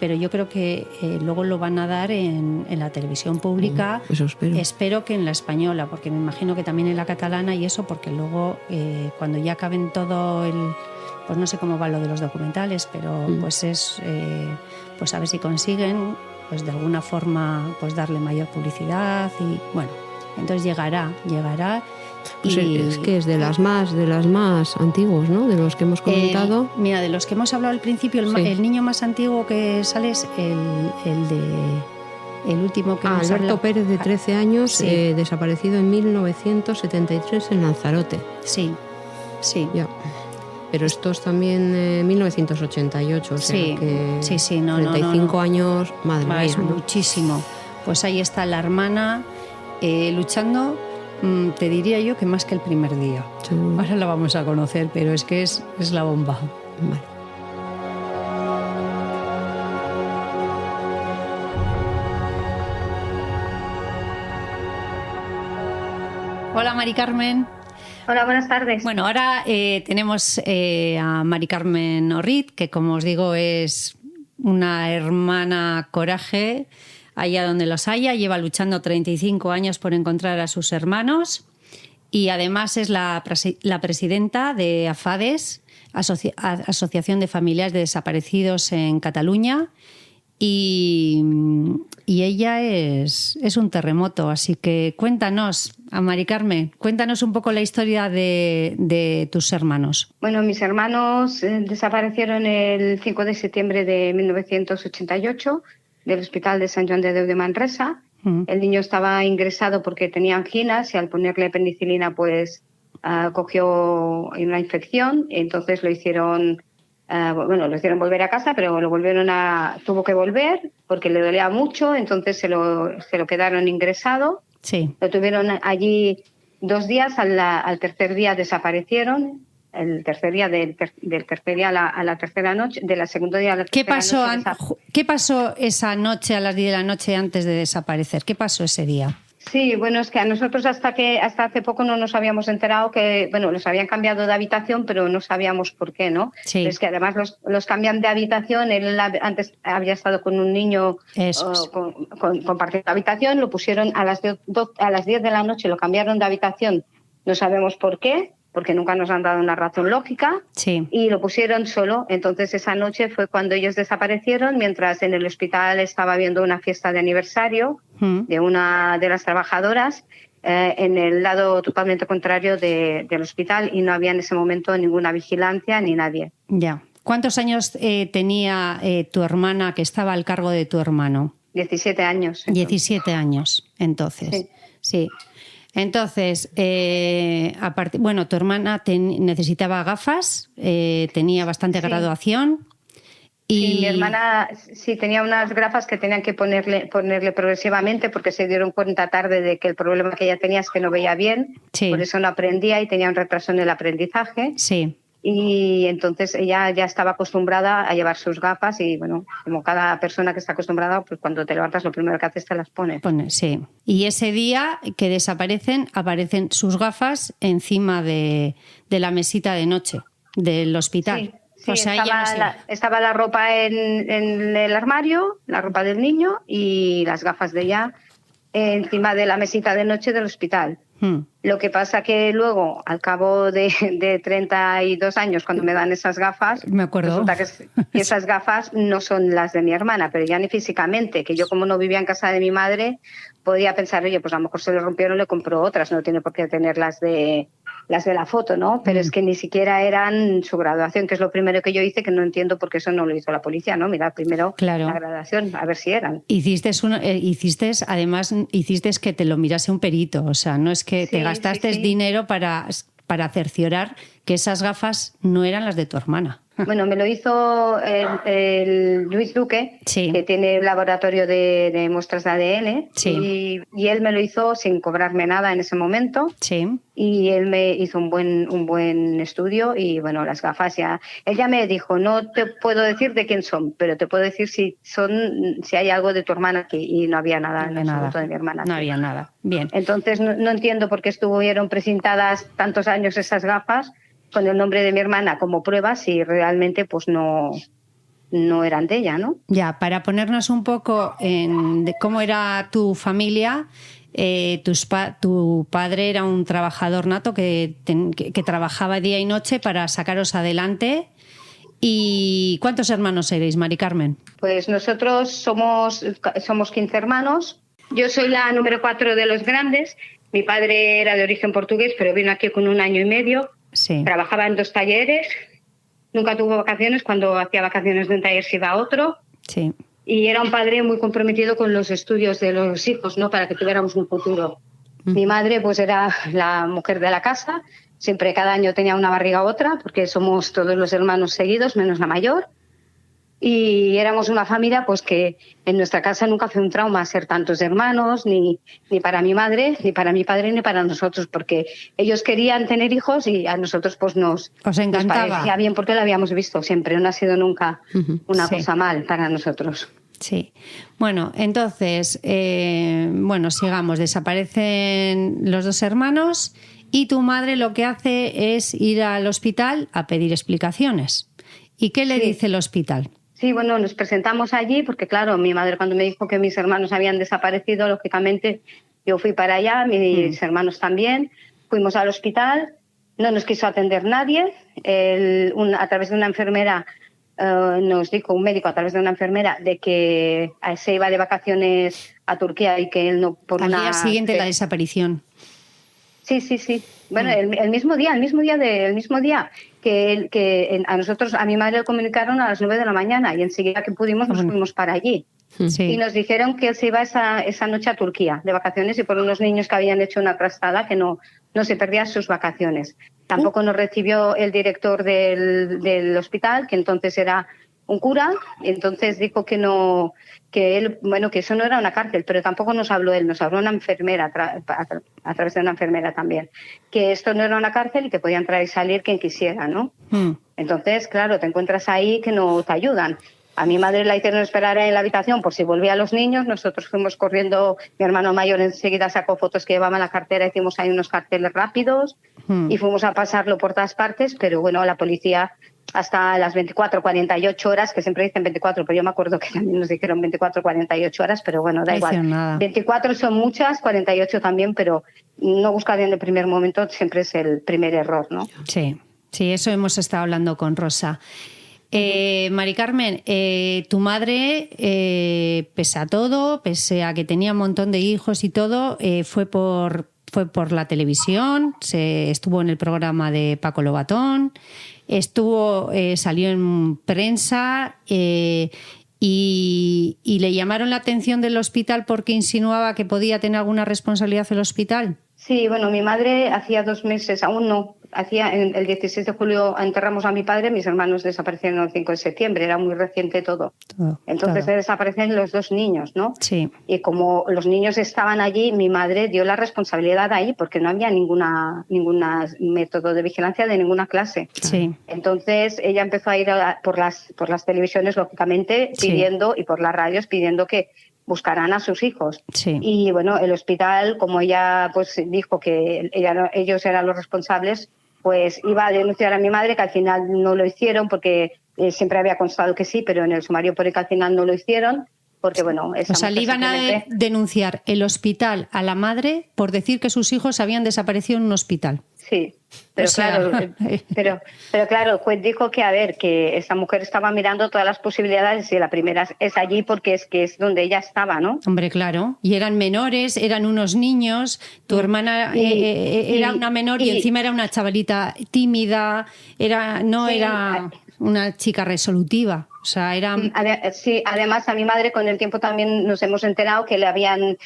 Pero yo creo que luego lo van a dar en la televisión pública. Eso espero. Espero que en la española, porque me imagino que también en la catalana y eso, porque luego cuando ya acaben todo pues no sé cómo va lo de los documentales, pero pues es pues a ver si consiguen pues de alguna forma pues darle mayor publicidad y bueno, entonces llegará pues es que es de las más antiguos, ¿no? De los que hemos comentado. Mira, de los que hemos hablado al principio, el niño más antiguo que sale es el último que hemos Alberto hablado. Pérez, de 13 años, desaparecido en 1973 en Lanzarote. Sí. Ya. Pero estos también 1988, o sea que 35 años, madre mía. Es muchísimo. Pues ahí está la hermana luchando, te diría yo que más que el primer día. Sí. Ahora la vamos a conocer, pero es que es la bomba. Vale. Hola, Mari Carmen. Hola, buenas tardes. Bueno, ahora tenemos a Mari Carmen Orrit, que como os digo es una hermana coraje, allá donde los haya, lleva luchando 35 años por encontrar a sus hermanos y además es la presidenta de AFADES, Asociación de Familiares de Desaparecidos en Cataluña. Y ella es un terremoto, así que cuéntanos, a Mari Carmen, cuéntanos un poco la historia de tus hermanos. Bueno, mis hermanos desaparecieron el 5 de septiembre de 1988 del Hospital de Sant Joan de Déu de Manresa. El niño estaba ingresado porque tenía anginas y al ponerle penicilina pues cogió una infección, entonces lo hicieron volver a casa, pero tuvo que volver porque le dolía mucho, entonces se lo quedaron ingresado. Sí. Lo tuvieron allí 2 días, al tercer día desaparecieron. El tercer día del tercer día a la tercera noche, de la segunda día a la tercera noche. ¿Qué pasó esa noche a las 10 de la noche antes de desaparecer? ¿Qué pasó ese día? Sí, bueno, es que a nosotros hasta hace poco no nos habíamos enterado que, bueno, los habían cambiado de habitación, pero no sabíamos por qué, ¿no? Sí. Es que además los cambian de habitación. Él antes había estado con un niño compartiendo habitación, lo pusieron a las 10 de la noche, lo cambiaron de habitación, no sabemos por qué, porque nunca nos han dado una razón lógica, sí. Y lo pusieron solo. Entonces esa noche fue cuando ellos desaparecieron, mientras en el hospital estaba habiendo una fiesta de aniversario de una de las trabajadoras en el lado totalmente contrario del hospital y no había en ese momento ninguna vigilancia ni nadie. Ya. ¿Cuántos años tenía tu hermana que estaba al cargo de tu hermano? 17 años. Entonces. 17 años, entonces. Sí. Entonces, bueno, tu hermana necesitaba gafas, tenía bastante graduación. Y... Sí, mi hermana sí tenía unas gafas que tenían que ponerle progresivamente porque se dieron cuenta tarde de que el problema que ella tenía es que no veía bien, por eso no aprendía y tenía un retraso en el aprendizaje. Sí. Y entonces ella ya estaba acostumbrada a llevar sus gafas y, bueno, como cada persona que está acostumbrada, pues cuando te levantas lo primero que haces te las pones. Sí. Y ese día que aparecen sus gafas encima de la mesita de noche del hospital. Sí, o sea, estaba la ropa en el armario, la ropa del niño y las gafas de ella encima de la mesita de noche del hospital. Lo que pasa que luego, al cabo de 32 años, cuando me dan esas gafas, me acuerdo. Resulta que esas gafas no son las de mi hermana, pero ya ni físicamente, que yo como no vivía en casa de mi madre, podía pensar, oye, pues a lo mejor se le rompieron, le compró otras, no tiene por qué tener las de la foto, ¿no? Pero es que ni siquiera eran su graduación, que es lo primero que yo hice, que no entiendo por qué eso no lo hizo la policía, ¿no? Mira, primero la graduación, a ver si eran. Hiciste que te lo mirase un perito, o sea, no es que te gastaste dinero para cerciorar que esas gafas no eran las de tu hermana. Bueno, me lo hizo el Luis Duque, que tiene el laboratorio de muestras de ADN, y él me lo hizo sin cobrarme nada en ese momento. Sí. Y él me hizo un buen estudio y, bueno, las gafas ya... Él ya me dijo, no te puedo decir de quién son, pero te puedo decir si hay algo de tu hermana aquí, y no había nada en absoluto de mi hermana. No había nada. Bien. Entonces no entiendo por qué estuvieron precintadas tantos años esas gafas con el nombre de mi hermana como prueba si realmente pues no eran de ella, ¿no? Ya, para ponernos un poco de cómo era tu familia, tu padre era un trabajador nato que trabajaba día y noche para sacaros adelante. ¿Y cuántos hermanos erais, Mari Carmen? Pues nosotros somos 15 hermanos. Yo soy la número 4 de los grandes. Mi padre era de origen portugués, pero vino aquí con 1 año y medio. Sí. Trabajaba en 2 talleres, nunca tuvo vacaciones, cuando hacía vacaciones de un taller se iba a otro. Sí. Y era un padre muy comprometido con los estudios de los hijos, ¿no? Para que tuviéramos un futuro. Mi madre pues era la mujer de la casa, siempre cada año tenía una barriga u otra, porque somos todos los hermanos seguidos, menos la mayor. Y éramos una familia pues que en nuestra casa nunca fue un trauma ser tantos hermanos, ni para mi madre, ni para mi padre, ni para nosotros, porque ellos querían tener hijos y a nosotros pues nos parecía bien porque lo habíamos visto siempre, no ha sido nunca una cosa mal para nosotros. Sí. Bueno, entonces, sigamos. Desaparecen los 2 hermanos y tu madre lo que hace es ir al hospital a pedir explicaciones. ¿Y qué le dice el hospital? Sí, bueno, nos presentamos allí porque, claro, mi madre cuando me dijo que mis hermanos habían desaparecido, lógicamente yo fui para allá, mis hermanos también, fuimos al hospital, no nos quiso atender nadie, a través de una enfermera nos dijo un médico a través de una enfermera de que se iba de vacaciones a Turquía y que él no... Al día siguiente de la desaparición. Sí. Bueno, el mismo día que a nosotros, a mi madre le comunicaron a las 9 de la mañana y enseguida que pudimos nos fuimos para allí. Sí. Y nos dijeron que él se iba esa noche a Turquía de vacaciones y por unos niños que habían hecho una trastada que no se perdían sus vacaciones. Tampoco nos recibió el director del hospital, que entonces era un cura, y entonces dijo que eso no era una cárcel, pero tampoco nos habló él, nos habló una enfermera a través de una enfermera también, que esto no era una cárcel y que podía entrar y salir quien quisiera, ¿no? Entonces, claro, te encuentras ahí que no te ayudan. A mi madre la hicieron esperar en la habitación por si volvía a los niños, nosotros fuimos corriendo, mi hermano mayor enseguida sacó fotos que llevaba en la cartera, hicimos ahí unos carteles rápidos y fuimos a pasarlo por todas partes, pero bueno, la policía hasta las 24, 48 horas, que siempre dicen 24, pero yo me acuerdo que también nos dijeron 24, 48 horas, pero bueno, da igual. Nada. 24 son muchas, 48 también, pero no buscar en el primer momento siempre es el primer error, ¿no? Sí, eso hemos estado hablando con Rosa. Mari Carmen, tu madre, pese a todo, pese a que tenía un montón de hijos y todo, fue por la televisión, estuvo en el programa de Paco Lobatón salió en prensa y le llamaron la atención del hospital porque insinuaba que podía tener alguna responsabilidad el hospital. Sí, bueno, mi madre hacía 2 meses, aún no, el 16 de julio enterramos a mi padre, mis hermanos desaparecieron el 5 de septiembre, era muy reciente todo. Entonces desaparecen los 2 niños, ¿no? Sí. Y como los niños estaban allí, mi madre dio la responsabilidad ahí porque no había ninguna método de vigilancia de ninguna clase. Sí. Entonces ella empezó a ir por las televisiones, lógicamente, pidiendo, y por las radios pidiendo que buscarán a sus hijos. Sí. Y bueno, el hospital, como ella pues dijo que ellos eran los responsables, pues iba a denunciar a mi madre, que al final no lo hicieron porque siempre había constado que sí, pero en el sumario pone que al final no lo hicieron porque bueno... O sea, le iban a denunciar el hospital a la madre por decir que sus hijos habían desaparecido en un hospital. Sí, pero claro, el juez dijo que, a ver, que esta mujer estaba mirando todas las posibilidades y la primera es allí porque es donde ella estaba, ¿no? Hombre, claro. Y eran menores, eran unos niños, tu hermana era una menor y encima era una chavalita tímida, era una chica resolutiva. O sea, era... Sí, además a mi madre con el tiempo también nos hemos enterado que le habían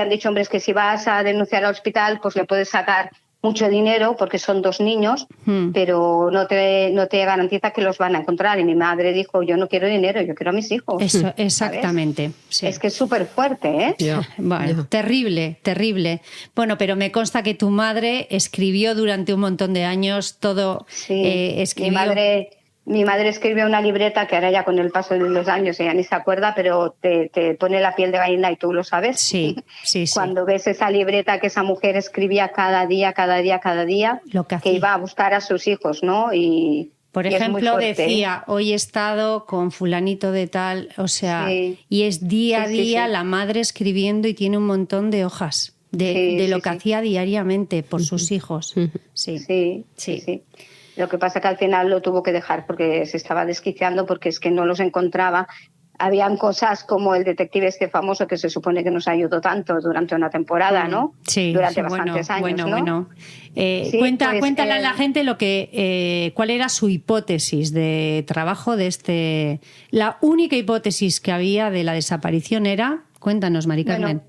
dicho, hombre, es que si vas a denunciar al hospital, pues le puedes sacar mucho dinero porque son 2 niños, pero no te garantiza que los van a encontrar. Y mi madre dijo, yo no quiero dinero, yo quiero a mis hijos. Eso, exactamente. Sí. Es que es súper fuerte, ¿eh? Bueno, terrible, terrible. Bueno, pero me consta que tu madre escribió durante un montón de años todo. Sí, escribió... Mi madre escribió una libreta que ahora ya con el paso de los años ella ni se acuerda, pero te pone la piel de gallina y tú lo sabes. Sí. Cuando ves esa libreta que esa mujer escribía cada día, lo que iba a buscar a sus hijos, ¿no? Y por ejemplo, decía, hoy he estado con fulanito de tal, o sea, y es día a día la madre escribiendo y tiene un montón de hojas de lo que hacía diariamente por sus hijos. Sí. Lo que pasa que al final lo tuvo que dejar porque se estaba desquiciando porque es que no los encontraba. Habían cosas como el detective este famoso que se supone que nos ayudó tanto durante una temporada, ¿no? Sí, durante bastantes años, ¿no? Cuéntale a la gente cuál era su hipótesis de trabajo de este... La única hipótesis que había de la desaparición era... Cuéntanos, Mari Carmen.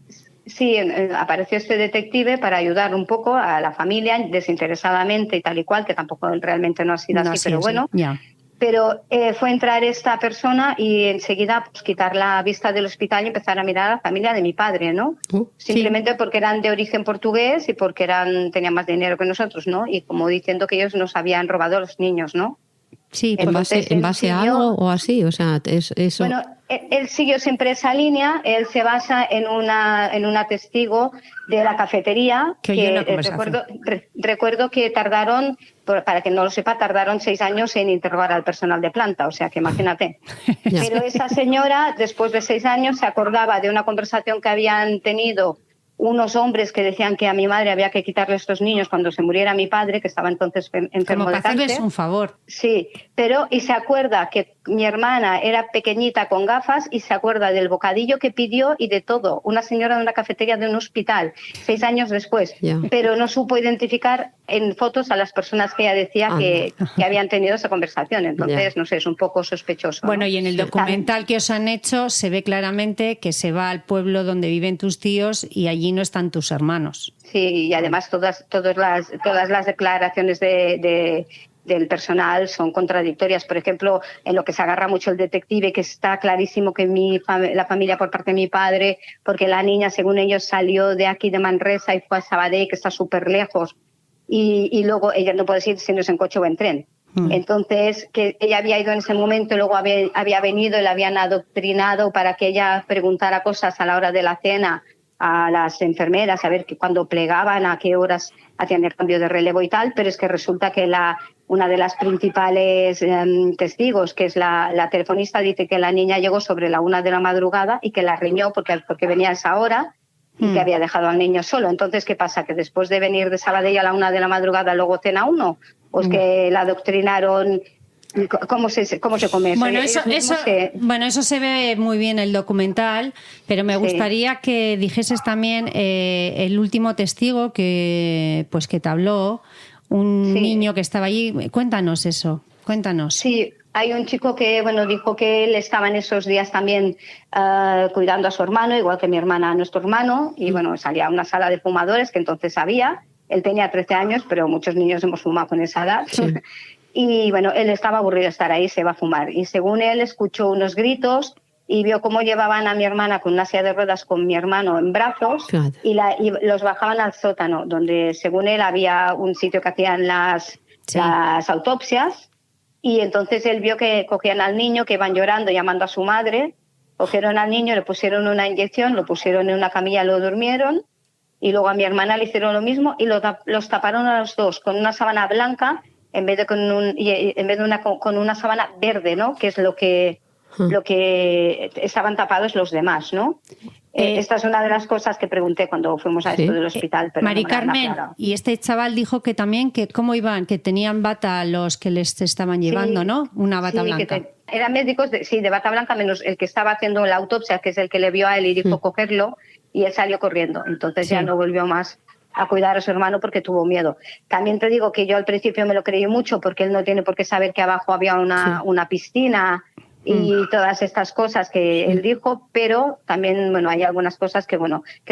Sí, apareció este detective para ayudar un poco a la familia desinteresadamente y tal y cual, que tampoco realmente no ha sido así, pero bueno. Ya. Pero fue entrar esta persona y enseguida pues, quitar la vista del hospital y empezar a mirar a la familia de mi padre, ¿no? Simplemente porque eran de origen portugués y porque tenían más dinero que nosotros, ¿no? Y como diciendo que ellos nos habían robado a los niños, ¿no? Sí, en base a algo o así, o sea, eso... Bueno, él siguió siempre esa línea, él se basa en una testigo de la cafetería, que recuerdo que tardaron, para que no lo sepa, tardaron 6 años en interrogar al personal de planta, o sea que imagínate. Pero esa señora, después de 6 años, se acordaba de una conversación que habían tenido unos hombres que decían que a mi madre había que quitarle a estos niños cuando se muriera mi padre, que estaba entonces enfermo de cáncer. Como para hacerles un favor. Sí, y se acuerda que mi hermana era pequeñita con gafas y se acuerda del bocadillo que pidió y de todo. Una señora de una cafetería de un hospital, 6 años después. Pero no supo identificar en fotos a las personas que ella decía que habían tenido esa conversación. Entonces, no sé, es un poco sospechoso. Bueno, ¿no? y en el documental que os han hecho se ve claramente que se va al pueblo donde viven tus tíos y allí no están tus hermanos. Sí, y además todas las declaraciones del personal son contradictorias. Por ejemplo, en lo que se agarra mucho el detective, que está clarísimo que la familia por parte de mi padre, porque la niña, según ellos, salió de aquí de Manresa y fue a Sabadell, que está súper lejos, y luego ella no puede ir si no es en coche o en tren. Entonces, que ella había ido en ese momento, luego había venido y la habían adoctrinado para que ella preguntara cosas a la hora de la cena a las enfermeras, a ver que cuando plegaban, a qué horas hacían el cambio de relevo y tal, pero es que resulta que una de las principales testigos, que es la telefonista, dice que la niña llegó sobre la 1 de la madrugada y que la riñó porque venía a esa hora y que había dejado al niño solo. Entonces, ¿qué pasa? ¿Que después de venir de Sabadell a la 1 de la madrugada luego cena uno? ¿O es que la adoctrinaron? ¿Cómo se come eso? Bueno, eso se ve muy bien en el documental, pero me gustaría que dijeses también el último testigo que te habló, un Sí. niño que estaba allí. Cuéntanos eso, cuéntanos. Sí, hay un chico que, bueno, dijo que él estaba en esos días también cuidando a su hermano, igual que mi hermana a nuestro hermano, y bueno, salía a una sala de fumadores que entonces había. Él tenía 13 años, pero muchos niños hemos fumado con esa edad. Sí. Y bueno, él estaba aburrido de estar ahí, se va a fumar. Y según él, escuchó unos gritos y vio cómo llevaban a mi hermana con una silla de ruedas con mi hermano en brazos Claro. y los bajaban al sótano, donde según él había un sitio que hacían las autopsias. Y entonces él vio que cogían al niño, que iban llorando, llamando a su madre, cogieron al niño, le pusieron una inyección, lo pusieron en una camilla, lo durmieron, y luego a mi hermana le hicieron lo mismo y los taparon a los dos con una sábana blanca en vez de con una sábana verde, ¿no? Que es lo que estaban tapados los demás, ¿no? Esta es una de las cosas que pregunté cuando fuimos a esto del hospital. Pero Mari no me la han Carmen, aclarado. y este chaval dijo que también que cómo iban, que tenían bata los que les estaban llevando, Sí, ¿no? Una bata sí, blanca. Eran médicos de bata blanca, menos el que estaba haciendo la autopsia, que es el que le vio a él y dijo cogerlo, y él salió corriendo. Entonces ya no volvió más a cuidar a su hermano porque tuvo miedo. También te digo que yo al principio me lo creí mucho porque él no tiene por qué saber que abajo había una piscina y todas estas cosas que él dijo, pero también, bueno, hay algunas cosas que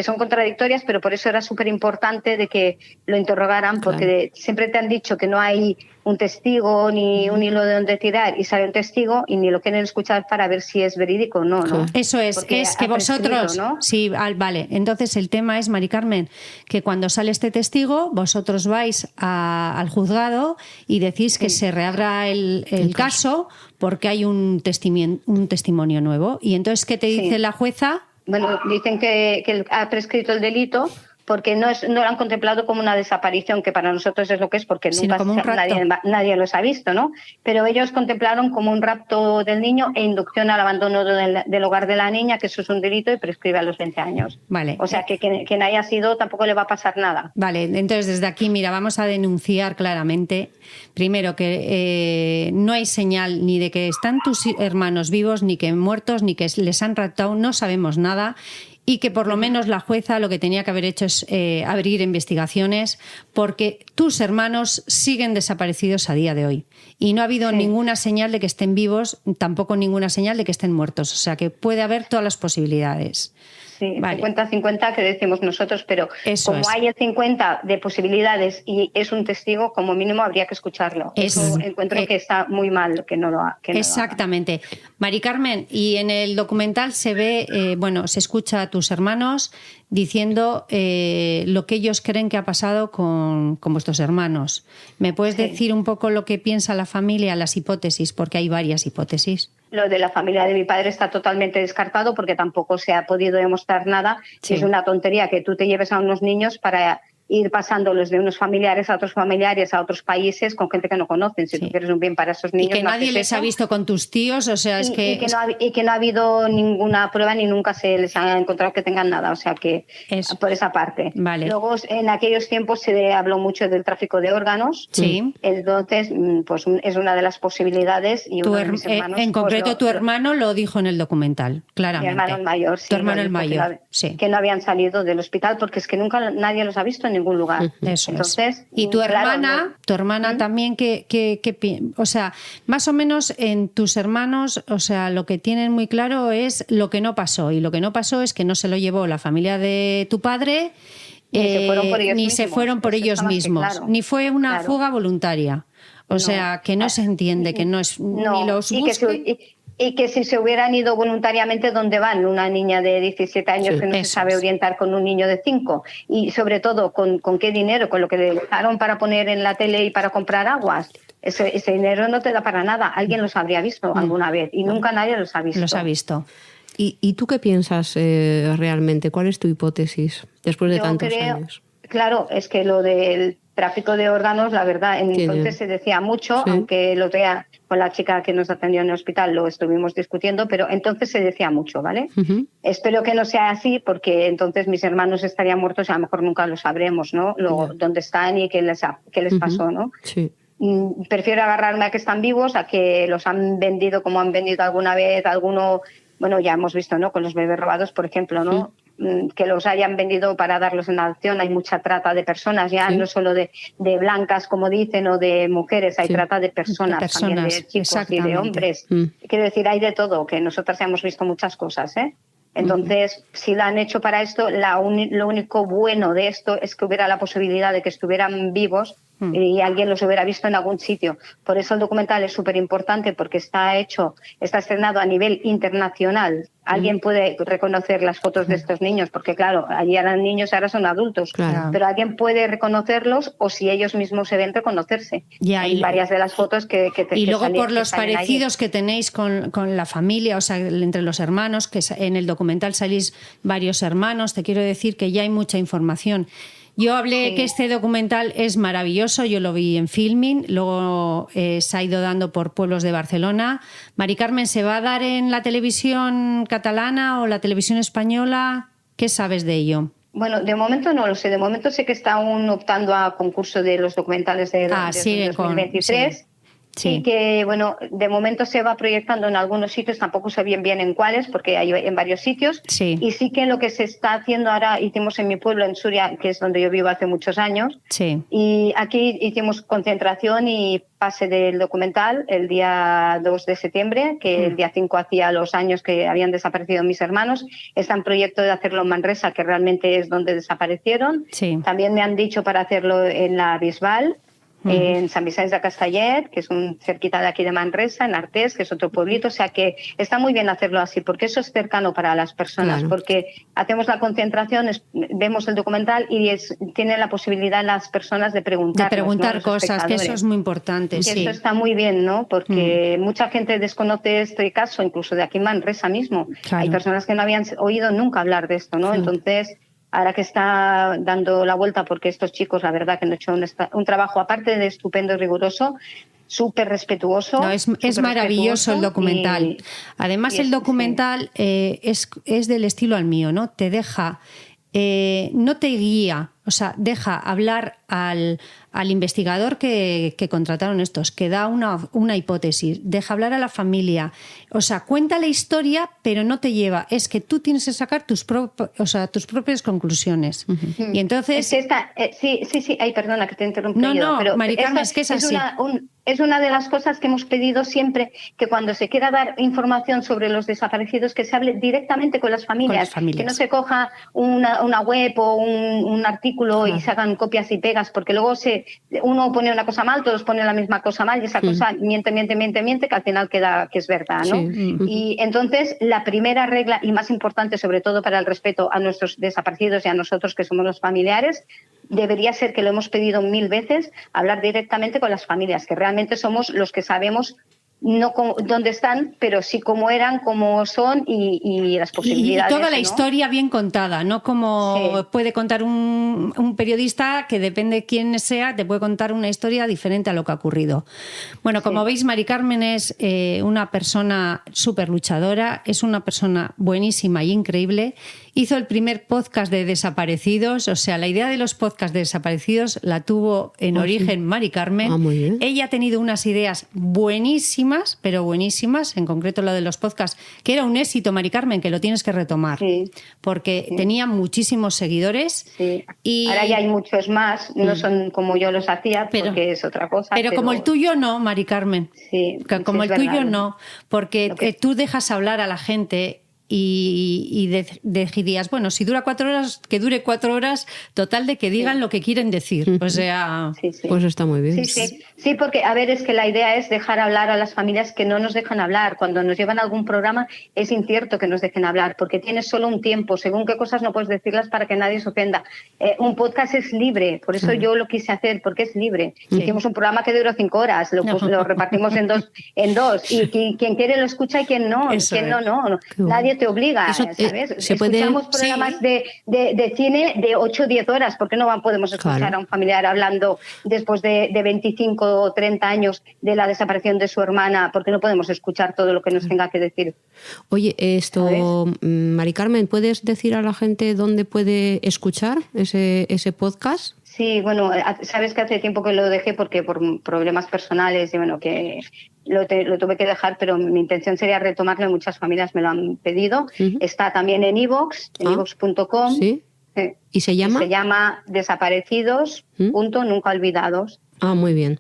son contradictorias, pero por eso era súper importante de que lo interrogaran, porque siempre te han dicho que no hay un testigo ni un hilo de donde tirar y sale un testigo y ni lo quieren escuchar para ver si es verídico o no, ¿no? Eso es, Porque es que ha prescrito, vosotros, ¿no? sí, vale, entonces el tema es, Mari Carmen, que cuando sale este testigo, vosotros vais al juzgado y decís que se reabra el caso porque hay un testimonio nuevo. Y entonces, ¿qué te dice la jueza? Bueno, dicen que él ha prescrito el delito porque no lo han contemplado como una desaparición, que para nosotros es lo que es, porque Sino como un rapto. nadie los ha visto, ¿no? Pero ellos contemplaron como un rapto del niño e inducción al abandono del hogar de la niña, que eso es un delito y prescribe a los 20 años. Vale. O sea, que quien haya sido tampoco le va a pasar nada. Vale, entonces desde aquí, mira, vamos a denunciar claramente, primero, que no hay señal ni de que están tus hermanos vivos, ni que muertos, ni que les han raptado, no sabemos nada. Y que por lo menos la jueza lo que tenía que haber hecho es abrir investigaciones, porque tus hermanos siguen desaparecidos a día de hoy. Y no ha habido ninguna señal de que estén vivos, tampoco ninguna señal de que estén muertos. O sea que puede haber todas las posibilidades. Sí, vale. 50-50 que decimos nosotros, pero Eso como es. hay el 50 de posibilidades y es un testigo, como mínimo habría que escucharlo. Eso encuentro que está muy mal que no lo haga. Exactamente. Mari Carmen, y en el documental se ve, se escucha a tus hermanos diciendo lo que ellos creen que ha pasado con vuestros hermanos. ¿Me puedes decir un poco lo que piensa la familia, las hipótesis? Porque hay varias hipótesis. Lo de la familia de mi padre está totalmente descartado porque tampoco se ha podido demostrar nada. Sí. Es una tontería que tú te lleves a unos niños para ir pasándolos de unos familiares a otros familiares a otros países con gente que no conocen. Si tú quieres un bien para esos niños, y que nadie les ha visto con tus tíos, o sea, es que... Y que no ha habido ninguna prueba ni nunca se les ha encontrado que tengan nada, o sea que por esa parte. Vale. Luego, en aquellos tiempos se habló mucho del tráfico de órganos. Sí. Entonces, pues es una de las posibilidades. Y uno de mis hermanos, en concreto, tu hermano lo dijo en el documental, claramente. Mi hermano el mayor, sí. Tu hermano el mayor, sí. Que no habían salido del hospital porque es que nunca nadie los ha visto en ningún lugar. Eso entonces, es. Y tu hermana, también, o sea, más o menos en tus hermanos, o sea, lo que tienen muy claro es lo que no pasó. Y lo que no pasó es que no se lo llevó la familia de tu padre, ni se fueron por ellos mismos, claro. ni fue una fuga voluntaria. O sea, que no se entiende, que no es ni los buscan. Y que si se hubieran ido voluntariamente, ¿dónde van? Una niña de 17 años que no se sabe orientar con un niño de 5. Y sobre todo, ¿con qué dinero? ¿Con lo que le dejaron para poner en la tele y para comprar aguas? Ese dinero no te da para nada. Alguien los habría visto alguna vez y nunca nadie los ha visto. Los ha visto. ¿Y tú qué piensas realmente? ¿Cuál es tu hipótesis después de tantos años? Claro, es que lo del tráfico de órganos, la verdad, entonces se decía mucho, aunque el otro día con la chica que nos atendió en el hospital lo estuvimos discutiendo, pero entonces se decía mucho, ¿vale? Espero que no sea así, porque entonces mis hermanos estarían muertos y a lo mejor nunca lo sabremos, ¿no? Dónde están y qué les pasó, ¿no? Sí. Prefiero agarrarme a que están vivos, a que los han vendido como han vendido alguna vez alguno. Bueno, ya hemos visto, ¿no? Con los bebés robados, por ejemplo, ¿no? que los hayan vendido para darlos en adopción. Hay mucha trata de personas, ya no solo de blancas, como dicen, o de mujeres, hay trata de personas, también de chicos y de hombres. Quiero decir, hay de todo, que nosotras ya hemos visto muchas cosas, ¿eh? Entonces, si la han hecho para esto, lo único bueno de esto es que hubiera la posibilidad de que estuvieran vivos y alguien los hubiera visto en algún sitio. Por eso el documental es súper importante, porque está estrenado a nivel internacional. Alguien puede reconocer las fotos de estos niños, porque claro, allí eran niños, ahora son adultos, pero alguien puede reconocerlos, o si ellos mismos se ven, reconocerse. Hay varias de las fotos que y luego por los parecidos que tenéis con la familia, o sea, entre los hermanos, que en el documental salís varios hermanos, te quiero decir que ya hay mucha información. Yo hablé que este documental es maravilloso, yo lo vi en Filmin, luego se ha ido dando por pueblos de Barcelona. Mari Carmen, ¿se va a dar en la televisión catalana o la televisión española? ¿Qué sabes de ello? Bueno, de momento no lo sé. De momento sé que está aún optando a concurso de los documentales de 2023. Sí, y que, bueno, de momento se va proyectando en algunos sitios, tampoco sé bien en cuáles, porque hay en varios sitios. Sí. Y sí que lo que se está haciendo ahora, hicimos en mi pueblo, en Suria, que es donde yo vivo hace muchos años. Sí. Y aquí hicimos concentración y pase del documental el día 2 de septiembre, que el día 5 hacía los años que habían desaparecido mis hermanos. Está en proyecto de hacerlo en Manresa, que realmente es donde desaparecieron. Sí. También me han dicho para hacerlo en la Bisbal, en Sant Vicenç de Castellet, que es cerquita de aquí de Manresa, en Artés, que es otro pueblito. O sea que está muy bien hacerlo así, porque eso es cercano para las personas, porque hacemos la concentración, vemos el documental y tienen la posibilidad las personas de preguntar cosas, que eso es muy importante. Y eso está muy bien, ¿no? Porque mucha gente desconoce este caso, incluso de aquí en Manresa mismo. Claro. Hay personas que no habían oído nunca hablar de esto, ¿no? Entonces, ahora que está dando la vuelta, porque estos chicos, la verdad, que han hecho un trabajo, aparte de estupendo y riguroso, súper respetuoso. No, es maravilloso el documental. Además, el documental es del estilo al mío, ¿no? Te deja, no te guía, o sea, deja hablar al investigador que contrataron estos, que da una hipótesis, deja hablar a la familia, o sea, cuenta la historia, pero no te lleva, es que tú tienes que sacar tus propias conclusiones. Y entonces... Sí, ay, perdona que te he interrumpido. No, pero Mari Carmen, es que es así. Es una de las cosas que hemos pedido siempre, que cuando se quiera dar información sobre los desaparecidos, que se hable directamente con las familias. Que no se coja una web o un artículo y se hagan copias y pegas, porque luego uno pone una cosa mal, todos ponen la misma cosa mal, y esa cosa miente, que al final queda que es verdad, ¿no? Sí. Y entonces la primera regla, y más importante sobre todo para el respeto a nuestros desaparecidos y a nosotros que somos los familiares, debería ser, que lo hemos pedido 1000 veces, hablar directamente con las familias, que realmente somos los que sabemos no dónde están, pero sí cómo eran, cómo son y las posibilidades. Y toda la ¿no? historia bien contada, no como puede contar un periodista, que depende de quién sea, te puede contar una historia diferente a lo que ha ocurrido. Bueno, como veis, Mari Carmen es una persona súper luchadora, es una persona buenísima y increíble. Hizo el primer podcast de desaparecidos, o sea, la idea de los podcasts de desaparecidos la tuvo en origen Mari Carmen. Muy bien. Ella ha tenido unas ideas buenísimas, pero buenísimas, en concreto lo de los podcasts, que era un éxito, Mari Carmen, que lo tienes que retomar, porque tenía muchísimos seguidores. Sí. Y ahora ya hay muchos más, no son como yo los hacía, porque es otra cosa. Pero como el tuyo no, Mari Carmen. Sí, como el tuyo verdad. No, porque tú dejas hablar a la gente. Y decidirías, bueno, si dura 4 horas, que dure 4 horas, total de que digan lo que quieren decir. O sea, pues está muy bien. Sí, porque, a ver, es que la idea es dejar hablar a las familias que no nos dejan hablar. Cuando nos llevan a algún programa es incierto que nos dejen hablar, porque tienes solo un tiempo, según qué cosas no puedes decirlas para que nadie se ofenda. Un podcast es libre, por eso yo lo quise hacer, porque es libre. Hicimos un programa que duró 5 horas, lo repartimos en dos, y quien quiere lo escucha y quien no. No. Nadie te obliga, ¿sabes? Escuchamos programas de cine de 8 o 10 horas. ¿Por qué no podemos escuchar a un familiar hablando después de 25 o 30 años de la desaparición de su hermana? ¿Por qué no podemos escuchar todo lo que nos tenga que decir? Oye, Mari Carmen, ¿puedes decir a la gente dónde puede escuchar ese podcast? Sí, bueno, sabes que hace tiempo que lo dejé porque por problemas personales y bueno, que lo tuve que dejar, pero mi intención sería retomarlo. Muchas familias me lo han pedido. Está también en iVoox, en iVoox.com. ¿Sí? ¿Y se llama? Se llama Desaparecidos. Nunca olvidados. Ah, muy bien.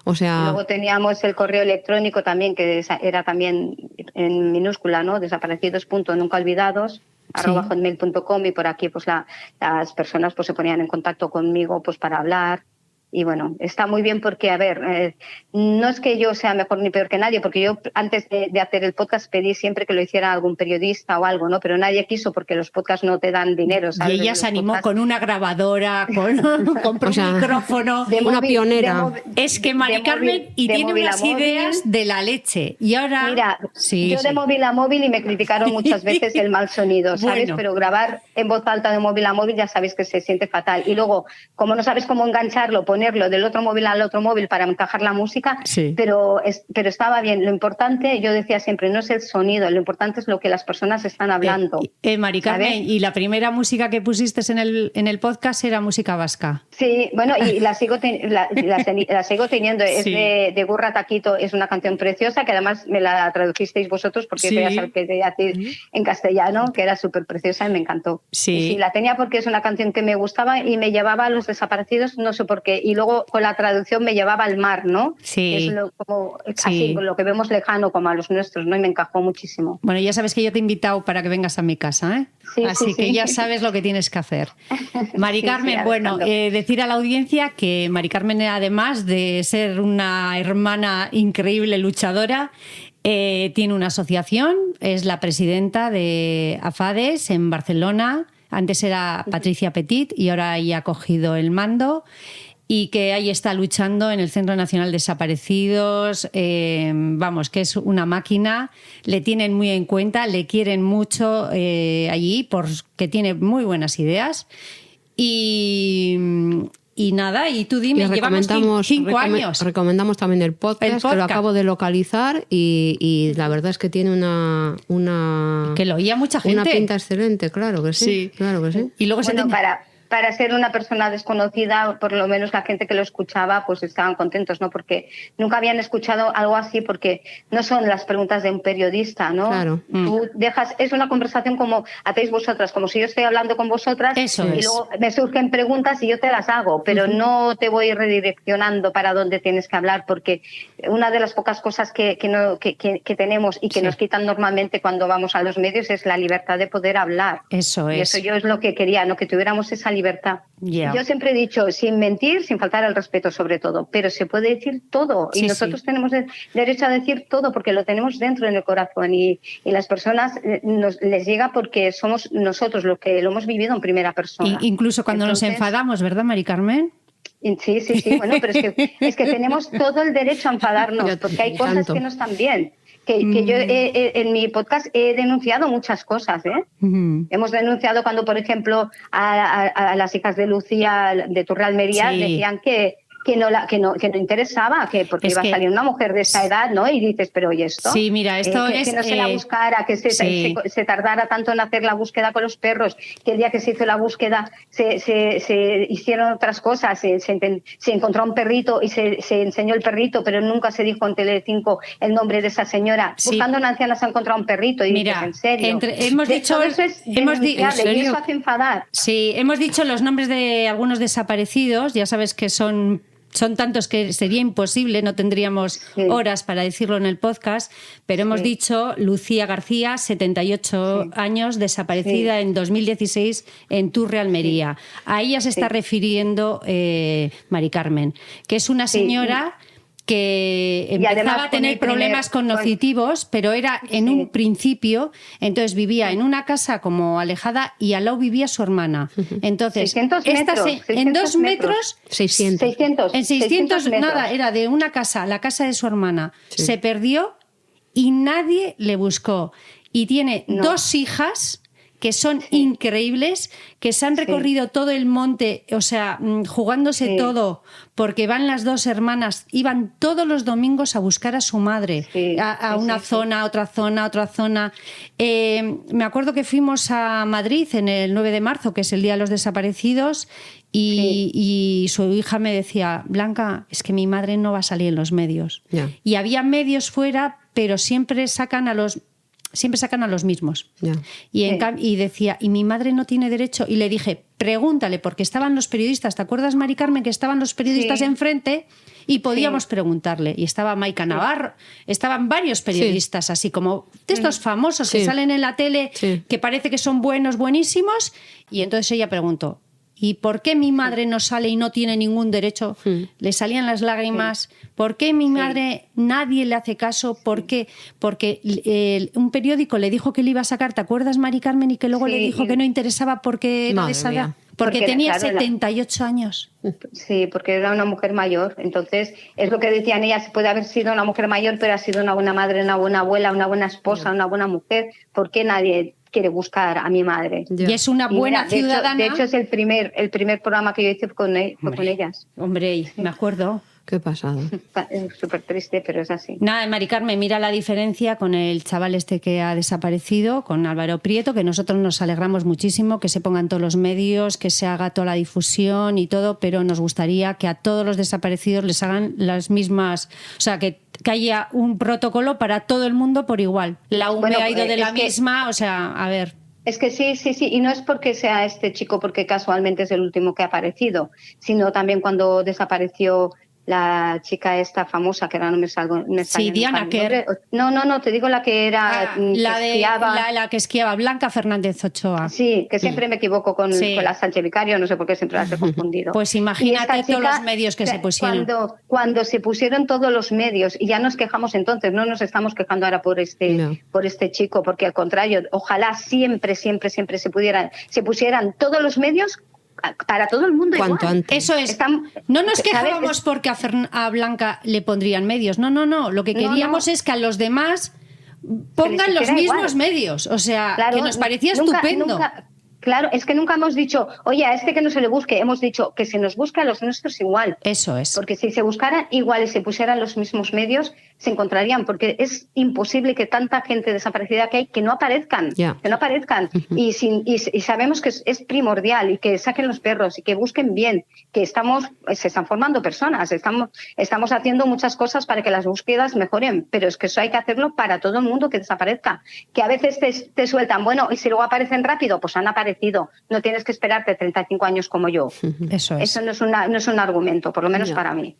O sea... Y luego teníamos el correo electrónico también, que era también en minúscula, ¿no? Desaparecidos.nuncaolvidados @hotmail.com, y por aquí pues las personas pues se ponían en contacto conmigo pues para hablar. Y bueno, está muy bien porque, a ver, no es que yo sea mejor ni peor que nadie, porque yo antes de hacer el podcast pedí siempre que lo hiciera algún periodista o algo, ¿no? Pero nadie quiso porque los podcasts no te dan dinero, ¿sabes? Y ella se animó con una grabadora, compró un micrófono. Una pionera. Es que Mari Carmen, y tiene unas ideas de la leche. Y ahora... Mira, yo de móvil a móvil, y me criticaron muchas veces el mal sonido, ¿sabes? Bueno. Pero grabar en voz alta de móvil a móvil ya sabes que se siente fatal. Y luego, como no sabes cómo engancharlo, ponerlo del otro móvil al otro móvil para encajar la música, pero estaba bien. Lo importante, yo decía siempre, no es el sonido, lo importante es lo que las personas están hablando. Mari Carmen, ¿y la primera música que pusiste en el podcast era música vasca? Sí, bueno, y la sigo teniendo. Es de Gurra Taquito, es una canción preciosa que además me la traducisteis vosotros porque ya sabéis que decir en castellano, que era súper preciosa y me encantó. Sí, la tenía porque es una canción que me gustaba y me llevaba a los desaparecidos, no sé por qué. Y luego con la traducción me llevaba al mar, ¿no? Sí. Es así, lo que vemos lejano como a los nuestros, ¿no? Y me encajó muchísimo. Bueno, ya sabes que yo te he invitado para que vengas a mi casa, ¿eh? Así que ya sabes lo que tienes que hacer. Mari Carmen, bueno, decir a la audiencia que Mari Carmen, además de ser una hermana increíble, luchadora, tiene una asociación, es la presidenta de AFADES en Barcelona. Antes era Patricia Petit y ahora ella ha cogido el mando. Y que ahí está luchando en el Centro Nacional de Desaparecidos, vamos, que es una máquina, le tienen muy en cuenta, le quieren mucho allí porque tiene muy buenas ideas. Y nada, y tú dime, llevamos 5 años. Recomendamos también el podcast, que lo acabo de localizar y la verdad es que tiene una que lo oía mucha gente. Una pinta excelente, claro que sí. Claro que sí. Y luego para ser una persona desconocida, por lo menos la gente que lo escuchaba, pues estaban contentos, ¿no? Porque nunca habían escuchado algo así, porque no son las preguntas de un periodista, ¿no? Claro. Tú es una conversación como hacéis vosotras, como si yo estoy hablando con vosotras. Y luego me surgen preguntas y yo te las hago, pero no te voy redireccionando para dónde tienes que hablar, porque una de las pocas cosas que tenemos y que nos quitan normalmente cuando vamos a los medios es la libertad de poder hablar. Eso es. Y eso yo es lo que quería, ¿no? Que tuviéramos esa libertad. Yo siempre he dicho, sin mentir, sin faltar el respeto sobre todo, pero se puede decir todo y nosotros tenemos derecho a decir todo porque lo tenemos dentro en el corazón y las personas les llega porque somos nosotros los que lo hemos vivido en primera persona. Incluso cuando nos enfadamos, ¿verdad, Mari Carmen? Sí, bueno, pero es que tenemos todo el derecho a enfadarnos porque hay cosas que no están bien. Que yo en mi podcast he denunciado muchas cosas, ¿eh? Hemos denunciado cuando, por ejemplo, a las hijas de Lucía de Turre Almería decían que no interesaba, porque iba a salir una mujer de esa edad, ¿no? Y dices, pero oye, esto. Sí, mira, esto es. Que no se la buscara, que se tardara tanto en hacer la búsqueda con los perros, que el día que se hizo la búsqueda se hicieron otras cosas, se encontró un perrito y se enseñó el perrito, pero nunca se dijo en Telecinco el nombre de esa señora. Buscando una anciana se ha encontrado un perrito y mira, dices, ¿en serio? Hemos dicho. Eso es denunciable y eso hace enfadar. Sí, hemos dicho los nombres de algunos desaparecidos, ya sabes que son tantos que sería imposible, no tendríamos horas para decirlo en el podcast, pero hemos dicho Lucía García, 78 años, desaparecida en 2016 en Turre, Almería. A ella se está refiriendo Mari Carmen, que es una señora que empezaba a tener problemas cognitivos, pero era en un principio, entonces vivía en una casa como alejada y al lado vivía su hermana. Entonces, 600 metros, en 2 metros, 600. En 600 nada, era de una casa, la casa de su hermana. Se perdió y nadie le buscó. Y tiene 2 hijas que son increíbles, que se han recorrido todo el monte, o sea, jugándose todo, porque van las 2 hermanas, iban todos los domingos a buscar a su madre, a una zona, a otra zona, a otra zona. Me acuerdo que fuimos a Madrid en el 9 de marzo, que es el Día de los Desaparecidos, y su hija me decía, Blanca, es que mi madre no va a salir en los medios. Y había medios fuera, pero siempre sacan a los mismos. Y decía, y mi madre no tiene derecho. Y le dije, pregúntale, porque estaban los periodistas, ¿te acuerdas, Mari Carmen, que estaban los periodistas enfrente y podíamos preguntarle? Y estaba Maica Navarro, estaban varios periodistas así como de estos famosos que salen en la tele, que parece que son buenísimos. Y entonces ella preguntó, ¿y por qué mi madre no sale y no tiene ningún derecho? Le salían las lágrimas. ¿Por qué mi madre nadie le hace caso? ¿Por qué? Porque un periódico le dijo que le iba a sacar, ¿te acuerdas, Mari Carmen? Y que luego le dijo que no interesaba porque era de esa edad. Porque tenía 78 años. Sí, porque era una mujer mayor. Entonces, es lo que decían ellas, puede haber sido una mujer mayor, pero ha sido una buena madre, una buena abuela, una buena esposa, una buena mujer. ¿Por qué nadie quiere buscar a mi madre? Y es una buena ciudadana. De hecho, es el primer programa que yo hice con ellas. Hombre, me acuerdo. Qué pasada. Es súper triste, pero es así. Nada, Mari Carmen, mira la diferencia con el chaval este que ha desaparecido, con Álvaro Prieto, que nosotros nos alegramos muchísimo, que se pongan todos los medios, que se haga toda la difusión y todo, pero nos gustaría que a todos los desaparecidos les hagan las mismas... O sea, que haya un protocolo para todo el mundo por igual. La UME ha ido de la misma, o sea, a ver... Es que sí, y no es porque sea este chico, porque casualmente es el último que ha aparecido, sino también cuando desapareció la chica esta famosa, que ahora no me salgo... Diana Kerr. No, te digo la que era... la que esquiaba, Blanca Fernández Ochoa. Sí, que siempre me equivoco con la Sánchez Vicario, no sé por qué siempre las he confundido. Pues imagínate todos los medios que se pusieron. Cuando se pusieron todos los medios, y ya nos quejamos entonces, no nos estamos quejando ahora por este chico, porque al contrario, ojalá siempre se pusieran todos los medios para todo el mundo cuanto igual. Antes. Eso es. No nos quejábamos porque a Blanca le pondrían medios. No. Lo que queríamos es que a los demás pongan los mismos medios. O sea, claro, que nos parecía estupendo. Claro, es que nunca hemos dicho, oye, a este que no se le busque, hemos dicho que se nos busque a los nuestros igual. Eso es. Porque si se buscaran igual y se pusieran los mismos medios, se encontrarían, porque es imposible que tanta gente desaparecida que hay que no aparezcan, que no aparezcan. Y sabemos que es primordial, y que saquen los perros y que busquen bien, que se están formando personas, estamos haciendo muchas cosas para que las búsquedas mejoren, pero es que eso hay que hacerlo para todo el mundo que desaparezca. Que a veces te sueltan, bueno, y si luego aparecen rápido, pues han aparecido. No tienes que esperarte 35 años como yo. Eso es. Eso no es un argumento, por lo menos para mí.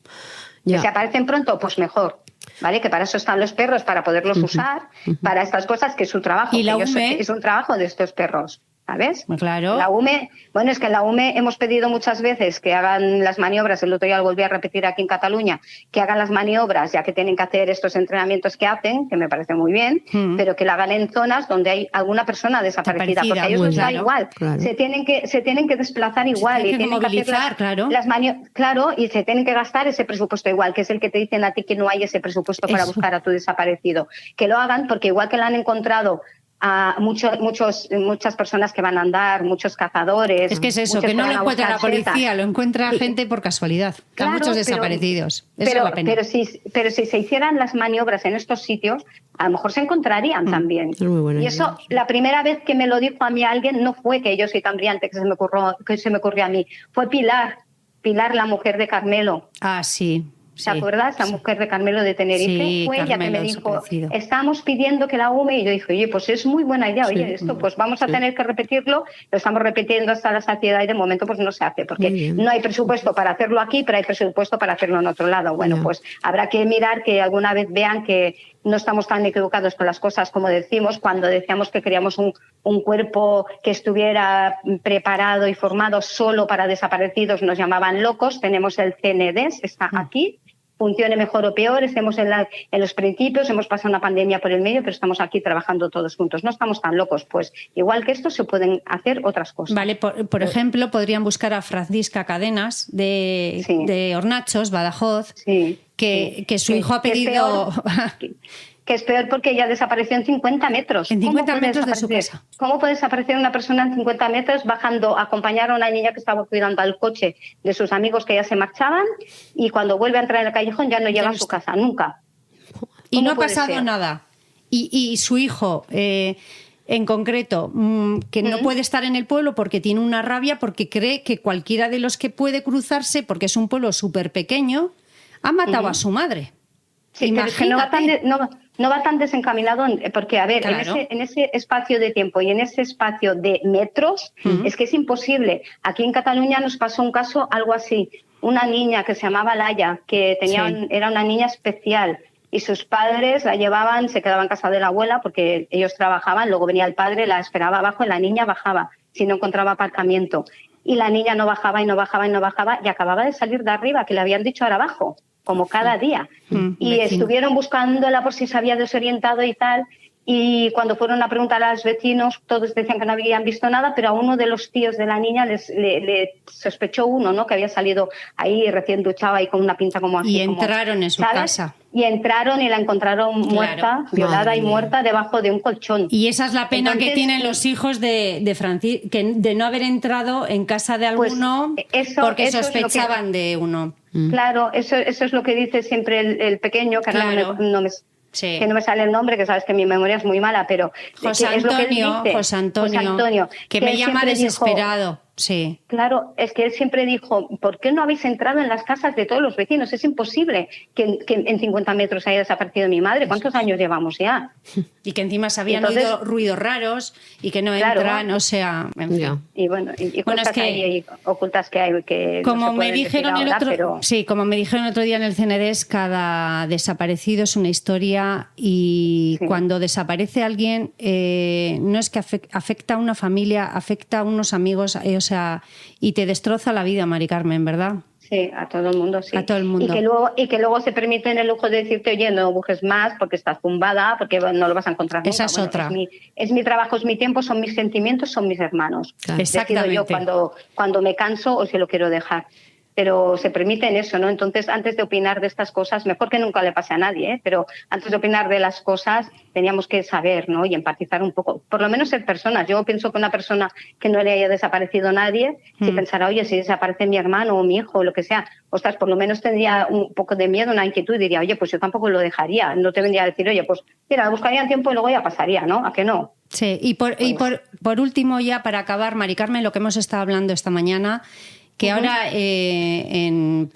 Que si aparecen pronto, pues mejor. ¿Vale? Que para eso están los perros, para poderlos usar, para estas cosas, que es su trabajo. Y la UME es un trabajo de estos perros. ¿Sabes? Claro. La UME, es que en la UME hemos pedido muchas veces que hagan las maniobras, el otro día lo volví a repetir aquí en Cataluña, que hagan las maniobras, ya que tienen que hacer estos entrenamientos que hacen, que me parece muy bien, pero que la hagan en zonas donde hay alguna persona desaparecida, porque a ellos les da igual. Claro. Se tienen que desplazar igual, y tienen que movilizar, claro, y se tienen que gastar ese presupuesto igual, que es el que te dicen a ti que no hay ese presupuesto para buscar a tu desaparecido. Que lo hagan, porque igual que lo han encontrado a muchas personas que van a andar, muchos cazadores. Es que es eso, que no lo encuentra la policía, lo encuentra gente por casualidad. Claro, muchos desaparecidos. Pero si se hicieran las maniobras en estos sitios, a lo mejor se encontrarían también. Es muy buena y eso, idea. la primera vez que me lo dijo a mí alguien, no fue que yo soy tan brillante que se me ocurrió a mí, fue Pilar, la mujer de Carmelo. Ah, sí. ¿Te acuerdas? La mujer de Carmelo de Tenerife. Sí, fue ella Carmelo, que me dijo, estamos pidiendo que la UME, y yo dije, oye, pues es muy buena idea, esto pues vamos a tener que repetirlo, lo estamos repitiendo hasta la saciedad y de momento pues no se hace, porque no hay presupuesto para hacerlo aquí, pero hay presupuesto para hacerlo en otro lado. Bueno, pues habrá que mirar que alguna vez vean que no estamos tan equivocados con las cosas como decimos cuando decíamos que queríamos un cuerpo que estuviera preparado y formado solo para desaparecidos, nos llamaban locos. Tenemos el CNDES, está aquí, funcione mejor o peor, estemos en los principios, hemos pasado una pandemia por el medio, pero estamos aquí trabajando todos juntos. No estamos tan locos, pues igual que esto se pueden hacer otras cosas. Vale, por ejemplo, podrían buscar a Francisca Cadenas de Hornachos, Badajoz, que su hijo ha pedido... Que es peor porque ella desapareció en 50 metros. En 50 metros de su casa. ¿Cómo puede desaparecer una persona en 50 metros bajando a acompañar a una niña que estaba cuidando al coche de sus amigos que ya se marchaban, y cuando vuelve a entrar en el callejón ya no llega a su casa, nunca? Y no ha pasado nada. Y su hijo... en concreto, que no puede estar en el pueblo porque tiene una rabia, porque cree que cualquiera de los que puede cruzarse, porque es un pueblo súper pequeño, ha matado a su madre. Sí, pero es que no va tan desencaminado, porque, a ver, claro, en ese espacio de tiempo y en ese espacio de metros, es que es imposible. Aquí en Cataluña nos pasó un caso algo así. Una niña que se llamaba Laia, que era una niña especial, y sus padres la llevaban, se quedaba en casa de la abuela porque ellos trabajaban, luego venía el padre, la esperaba abajo y la niña bajaba si no encontraba aparcamiento. Y la niña no bajaba y no bajaba y no bajaba y acababa de salir de arriba, que le habían dicho ahora abajo, como cada día. Y estuvieron buscándola por si se había desorientado y tal. Y cuando fueron a preguntar a los vecinos, todos decían que no habían visto nada, pero a uno de los tíos de la niña le sospechó uno, ¿no? Que había salido ahí recién duchado y con una pinta como así. Y entraron en su casa. Y entraron y la encontraron muerta, violada y muerta debajo de un colchón. Y esa es la pena que tienen los hijos de Francis, de no haber entrado en casa de alguno porque sospechaban de uno. Claro, eso es lo que dice siempre el pequeño, que ahora que no me sale el nombre, que sabes que mi memoria es muy mala, pero José Antonio, que me llama desesperado. Sí. Claro, es que él siempre dijo, ¿por qué no habéis entrado en las casas de todos los vecinos? Es imposible que en 50 metros haya desaparecido mi madre. ¿Cuántos años llevamos ya? Y que encima se habían oído ruidos raros y que no entran, o sea... En fin. Y cosas es que, ahí ocultas que hay que como no se me dijeron como me dijeron el otro día en el CNDES, cada desaparecido es una historia y cuando desaparece alguien no es que afecta a una familia, afecta a unos amigos, o sea, y te destroza la vida, Mari Carmen, ¿verdad? Sí, a todo el mundo, sí. A todo el mundo. Y que luego se permiten el lujo de decirte, oye, no busques más porque estás zumbada, porque no lo vas a encontrar nunca. Esa es otra. Es mi trabajo, es mi tiempo, son mis sentimientos, son mis hermanos. Claro. Exactamente. Decido yo cuando me canso o si lo quiero dejar. Pero se permiten eso, ¿no? Entonces, antes de opinar de estas cosas, mejor que nunca le pase a nadie, pero antes de opinar de las cosas teníamos que saber, ¿no? Y empatizar un poco, por lo menos ser personas. Yo pienso que una persona que no le haya desaparecido a nadie, si pensara, oye, si desaparece mi hermano o mi hijo o lo que sea, ostras, por lo menos tendría un poco de miedo, una inquietud y diría, oye, pues yo tampoco lo dejaría. No te vendría a decir, oye, pues mira, buscaría tiempo y luego ya pasaría, ¿no? ¿A qué no? Sí, y por último, ya para acabar, Mari Carmen, lo que hemos estado hablando esta mañana, que ahora en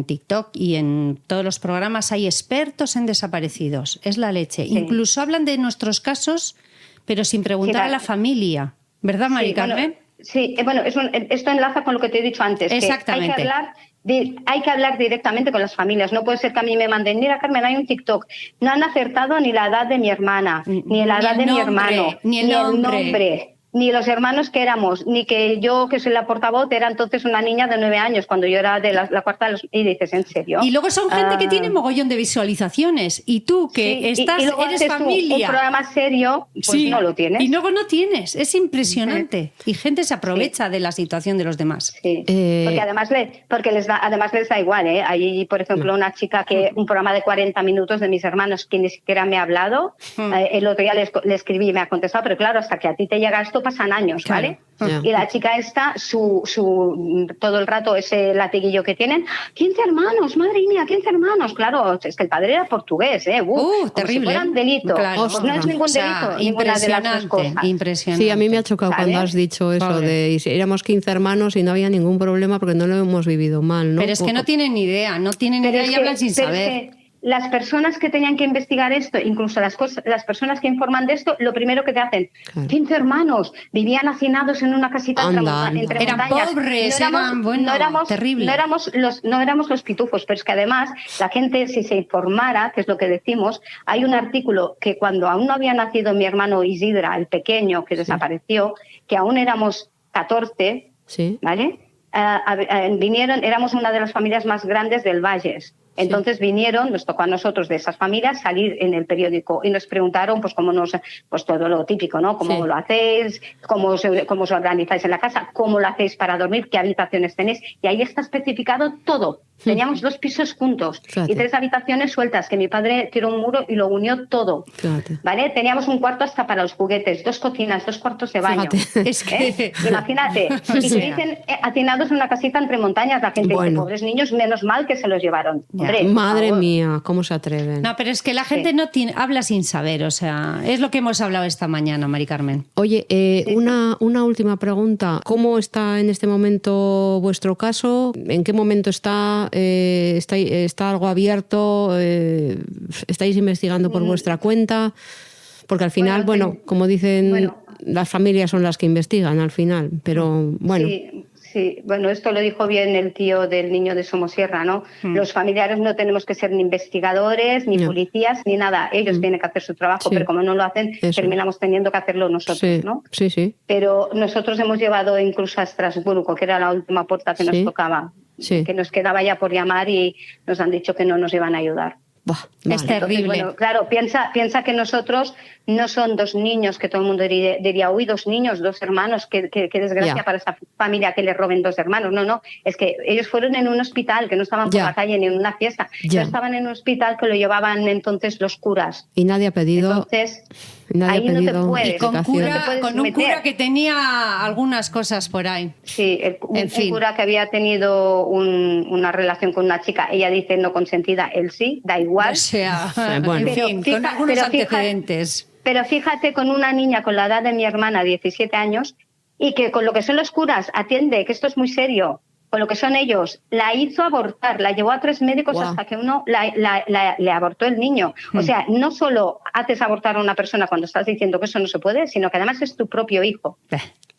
TikTok y en todos los programas hay expertos en desaparecidos. Es la leche. Sí. Incluso hablan de nuestros casos, pero sin preguntar a la familia. ¿Verdad, Mari Carmen? Esto enlaza con lo que te he dicho antes. Exactamente. Que hay que hablar directamente con las familias. No puede ser que a mí me manden, mira, Carmen, hay un TikTok. No han acertado ni la edad de mi hermana, ni la edad de mi hermano, ni el nombre. Ni los hermanos que éramos, ni que yo, que soy la portavoz, era entonces una niña de 9 años, cuando yo era de la cuarta de los... Y dices, ¿en serio? Y luego son gente que tiene mogollón de visualizaciones. Y tú, que eres familia... un programa serio, pues no lo tienes. Y luego no tienes. Es impresionante. Y gente se aprovecha de la situación de los demás. Sí. Porque además les da igual, ¿eh? Hay, por ejemplo, una chica que un programa de 40 minutos de mis hermanos que ni siquiera me ha hablado. El otro día le escribí y me ha contestado, pero claro, hasta que a ti te llega esto pasan años, ¿vale? Y la chica esta, todo el rato ese latiguillo que tienen, 15 hermanos, madre mía, 15 hermanos. Claro, es que el padre era portugués, terrible. Si fueran delito. Claro. Pues no es ningún delito, ninguna de las dos cosas. Impresionante. Sí, a mí me ha chocado cuando has dicho eso de éramos 15 hermanos y no había ningún problema porque no lo hemos vivido mal, ¿no? Pero es que no tienen ni idea, y hablan sin saber. Las personas que tenían que investigar esto, incluso las las personas que informan de esto, lo primero que te hacen, 15 hermanos, vivían hacinados en una casita entre montañas. Eran pobres, terrible. No éramos los pitufos, pero es que además la gente, si se informara, que es lo que decimos, hay un artículo que cuando aún no había nacido mi hermano Isidra, el pequeño que desapareció, que aún éramos 14, ¿vale? Vinieron, éramos una de las familias más grandes del Valles. Entonces vinieron, nos tocó a nosotros de esas familias salir en el periódico y nos preguntaron pues todo lo típico, ¿no? Cómo lo hacéis, cómo os organizáis en la casa, cómo lo hacéis para dormir, qué habitaciones tenéis, y ahí está especificado todo. Teníamos 2 pisos juntos. Fíjate. Y 3 habitaciones sueltas, que mi padre tiró un muro y lo unió todo. Fíjate. ¿Vale? Teníamos un cuarto hasta para los juguetes, 2 cocinas, 2 cuartos de baño. Fíjate. Es que... Imagínate. Y te dicen hacinados en una casita entre montañas. La gente dice, pobres niños, menos mal que se los llevaron. Hombre, madre mía, ¿cómo se atreven? No, pero es que la gente no habla sin saber, o sea, es lo que hemos hablado esta mañana, Mari Carmen. Oye, una última pregunta. ¿Cómo está en este momento vuestro caso? ¿En qué momento está? ¿Está algo abierto? ¿Estáis investigando por vuestra cuenta? Porque al final, como dicen, las familias son las que investigan al final, pero bueno. Sí, bueno, esto lo dijo bien el tío del niño de Somosierra, ¿no? Los familiares no tenemos que ser ni investigadores, ni policías, ni nada. Ellos tienen que hacer su trabajo, pero como no lo hacen, terminamos teniendo que hacerlo nosotros, ¿no? Sí. Pero nosotros hemos llevado incluso a Estrasburgo, que era la última puerta que nos tocaba, que nos quedaba ya por llamar y nos han dicho que no nos iban a ayudar. Vale. Es terrible. Entonces, claro, piensa que nosotros no son 2 niños que todo el mundo diría, uy, 2 niños, 2 hermanos, qué desgracia para esa familia que les roben 2 hermanos. No, es que ellos fueron en un hospital, que no estaban por la calle ni en una fiesta. Ellos estaban en un hospital que lo llevaban entonces los curas. Y nadie ha pedido... Entonces, ahí no te puedes. Y con un cura que tenía algunas cosas por ahí. Sí, un cura que había tenido una relación con una chica, ella dice no consentida, él sí, da igual. O sea, en fin, con algunos antecedentes. Pero fíjate, con una niña con la edad de mi hermana, 17 años, y que con lo que son los curas, atiende, que esto es muy serio, con lo que son ellos, la hizo abortar, la llevó a 3 médicos hasta que uno le abortó el niño. O sea, no solo haces abortar a una persona cuando estás diciendo que eso no se puede, sino que además es tu propio hijo.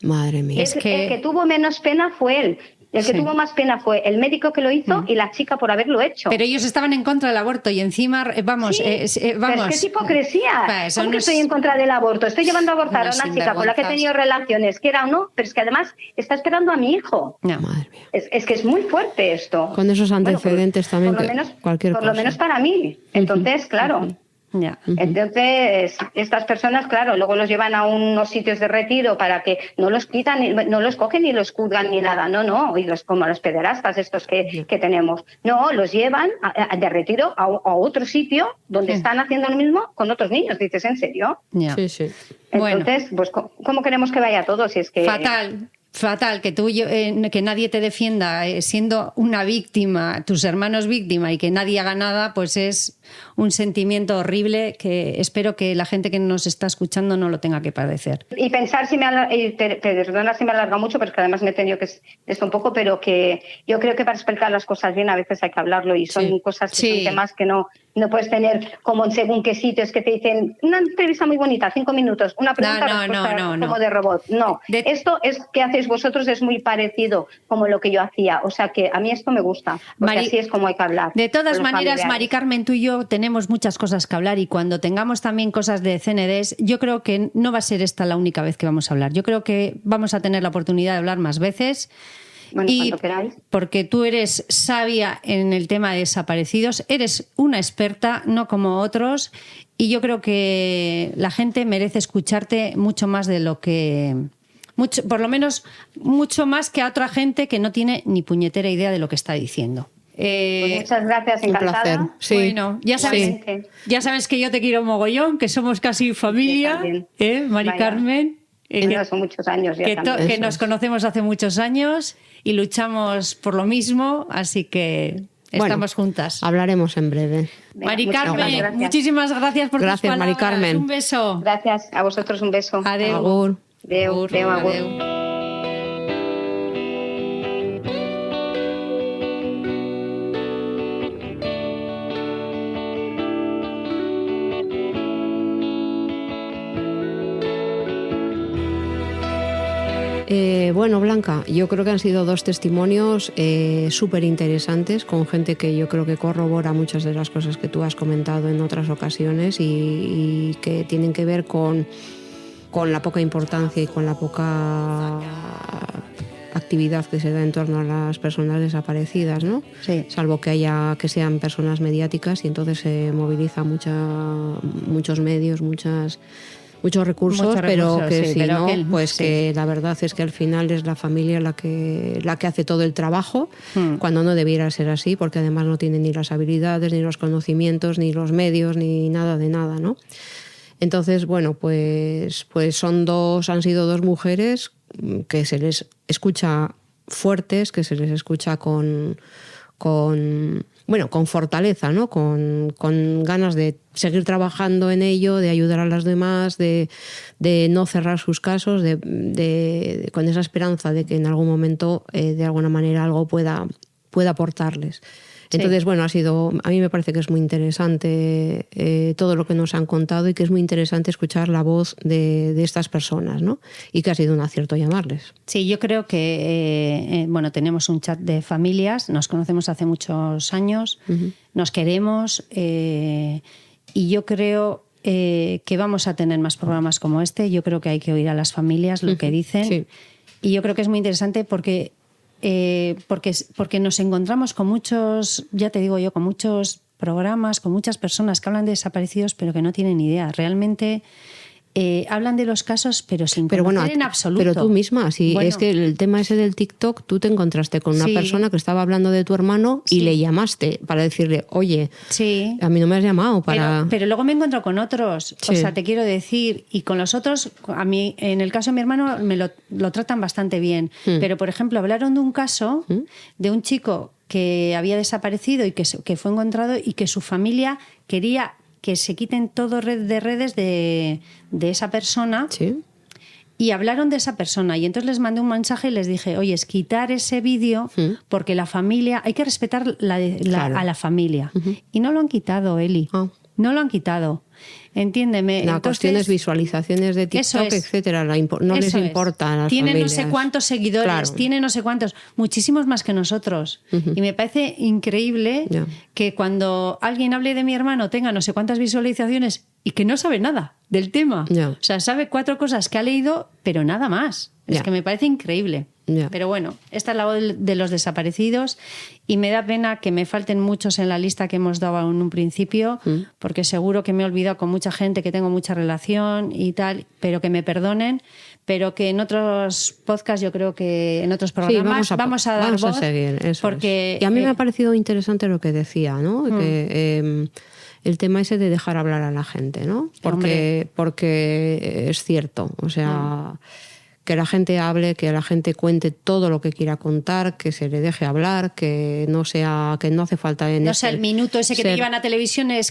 Madre mía. El que tuvo menos pena fue él. El que tuvo más pena fue el médico que lo hizo y la chica por haberlo hecho. Pero ellos estaban en contra del aborto y encima, vamos... Pero es que es hipocresía. ¿Cómo que estoy en contra del aborto? Estoy llevando a abortar a una chica con la que he tenido relaciones, quiera o no, pero es que además está esperando a mi hijo. No. Madre mía. Es que es muy fuerte esto. Con esos antecedentes también, cualquier cosa. Por lo menos para mí. Entonces, claro... Ya. Entonces, estas personas, claro, luego los llevan a unos sitios de retiro para que no los quitan, no los cogen ni los juzgan ni nada, no, y como los pederastas estos que tenemos. No, los llevan de retiro a otro sitio donde están haciendo lo mismo con otros niños. Dices, ¿en serio? Ya. Sí. Entonces, pues, ¿cómo queremos que vaya todo? Si es que... Fatal, que que nadie te defienda siendo una víctima, tus hermanos víctima y que nadie haga nada, pues es un sentimiento horrible que espero que la gente que nos está escuchando no lo tenga que padecer. Y pensar, perdona si me alarga mucho, pero es que además me he tenido que esto un poco, pero que yo creo que para explicar las cosas bien a veces hay que hablarlo y son cosas que son temas que no puedes tener como en según qué sitios que te dicen una entrevista muy bonita, 5 minutos, una pregunta como de robot. No, esto es que hacéis vosotros es muy parecido como lo que yo hacía, o sea que a mí esto me gusta, porque así es como hay que hablar. De todas maneras, Mari Carmen, tú y yo tenemos muchas cosas que hablar y cuando tengamos también cosas de CNDs, yo creo que no va a ser esta la única vez que vamos a hablar. Yo creo que vamos a tener la oportunidad de hablar más veces. Bueno, y cuando queráis. Porque tú eres sabia en el tema de desaparecidos, eres una experta, no como otros, y yo creo que la gente merece escucharte mucho más de lo que... por lo menos mucho más que a otra gente que no tiene ni puñetera idea de lo que está diciendo. Pues muchas gracias, encantada. Un placer. Sí. Bueno, ya sabes que yo te quiero mogollón, que somos casi familia, Mari Carmen. Son muchos años ya que nos conocemos hace muchos años y luchamos por lo mismo, así que estamos juntas. Hablaremos en breve. Venga, Mari Carmen, muchísimas gracias por tus palabras. Mari Carmen. Un beso. Gracias, a vosotros un beso. Adeu. Agur. Adeu. Bueno, Blanca, yo creo que han sido 2 testimonios súper interesantes con gente que yo creo que corrobora muchas de las cosas que tú has comentado en otras ocasiones y que tienen que ver con la poca importancia y con la poca actividad que se da en torno a las personas desaparecidas, ¿no? Sí. Salvo que sean personas mediáticas y entonces se moviliza muchos medios, muchas recursos, pero que sí, si pero no, que, pues sí. que la verdad es que al final es la familia la que hace todo el trabajo, cuando no debiera ser así, porque además no tiene ni las habilidades, ni los conocimientos, ni los medios, ni nada de nada, ¿no? Entonces, bueno, pues han sido dos mujeres que se les escucha fuertes, que se les escucha con fortaleza, ¿no? Con ganas de seguir trabajando en ello, de ayudar a las demás, de no cerrar sus casos, con esa esperanza de que en algún momento, de alguna manera, algo pueda aportarles. Entonces, sí. bueno, a mí me parece que es muy interesante todo lo que nos han contado y que es muy interesante escuchar la voz de estas personas, ¿no? Y que ha sido un acierto llamarles. Sí, yo creo que, tenemos un chat de familias, nos conocemos hace muchos años, nos queremos y yo creo que vamos a tener más programas como este. Yo creo que hay que oír a las familias lo que dicen. Sí. Y yo creo que es muy interesante porque nos encontramos con muchos, ya te digo yo, con muchos programas, con muchas personas que hablan de desaparecidos pero que no tienen idea. Realmente hablan de los casos pero sin conocer en absoluto. Pero tú misma, es que el tema ese del TikTok, tú te encontraste con una persona que estaba hablando de tu hermano y le llamaste para decirle, oye, a mí no me has llamado para... Pero luego me encuentro con otros, o sea, te quiero decir, y con los otros, a mí, en el caso de mi hermano, me lo tratan bastante bien. Pero, por ejemplo, hablaron de un caso de un chico que había desaparecido y que fue encontrado y que su familia quería que se quiten todo de redes de esa persona. Sí. Y hablaron de esa persona y entonces les mandé un mensaje y les dije, oye, es quitar ese vídeo porque la familia, hay que respetar Claro. a la familia. Y no lo han quitado, Eli. No lo han quitado. Entiéndeme. La cuestión es visualizaciones de TikTok, etcétera. No les importa a las tienen familias. No sé cuántos seguidores, Claro. tienen no sé cuántos, muchísimos más que nosotros. Y me parece increíble que cuando alguien hable de mi hermano tenga no sé cuántas visualizaciones y que no sabe nada del tema. O sea, sabe 4 cosas que ha leído, pero nada más. Es que me parece increíble. Pero bueno, esta es la voz de los desaparecidos y me da pena que me falten muchos en la lista que hemos dado en un principio, porque seguro que me he olvidado con mucha gente que tengo mucha relación y tal, pero que me perdonen, pero que en otros podcasts, yo creo que en otros programas vamos a dar voz. Vamos a seguir, eso porque, es. Y a mí me ha parecido interesante lo que decía, ¿no? Que el tema ese de dejar hablar a la gente, ¿no? Porque es cierto, o sea... Que la gente hable, que la gente cuente todo lo que quiera contar, que se le deje hablar, que no hace falta no sea el minuto ese que te llevan a televisión, es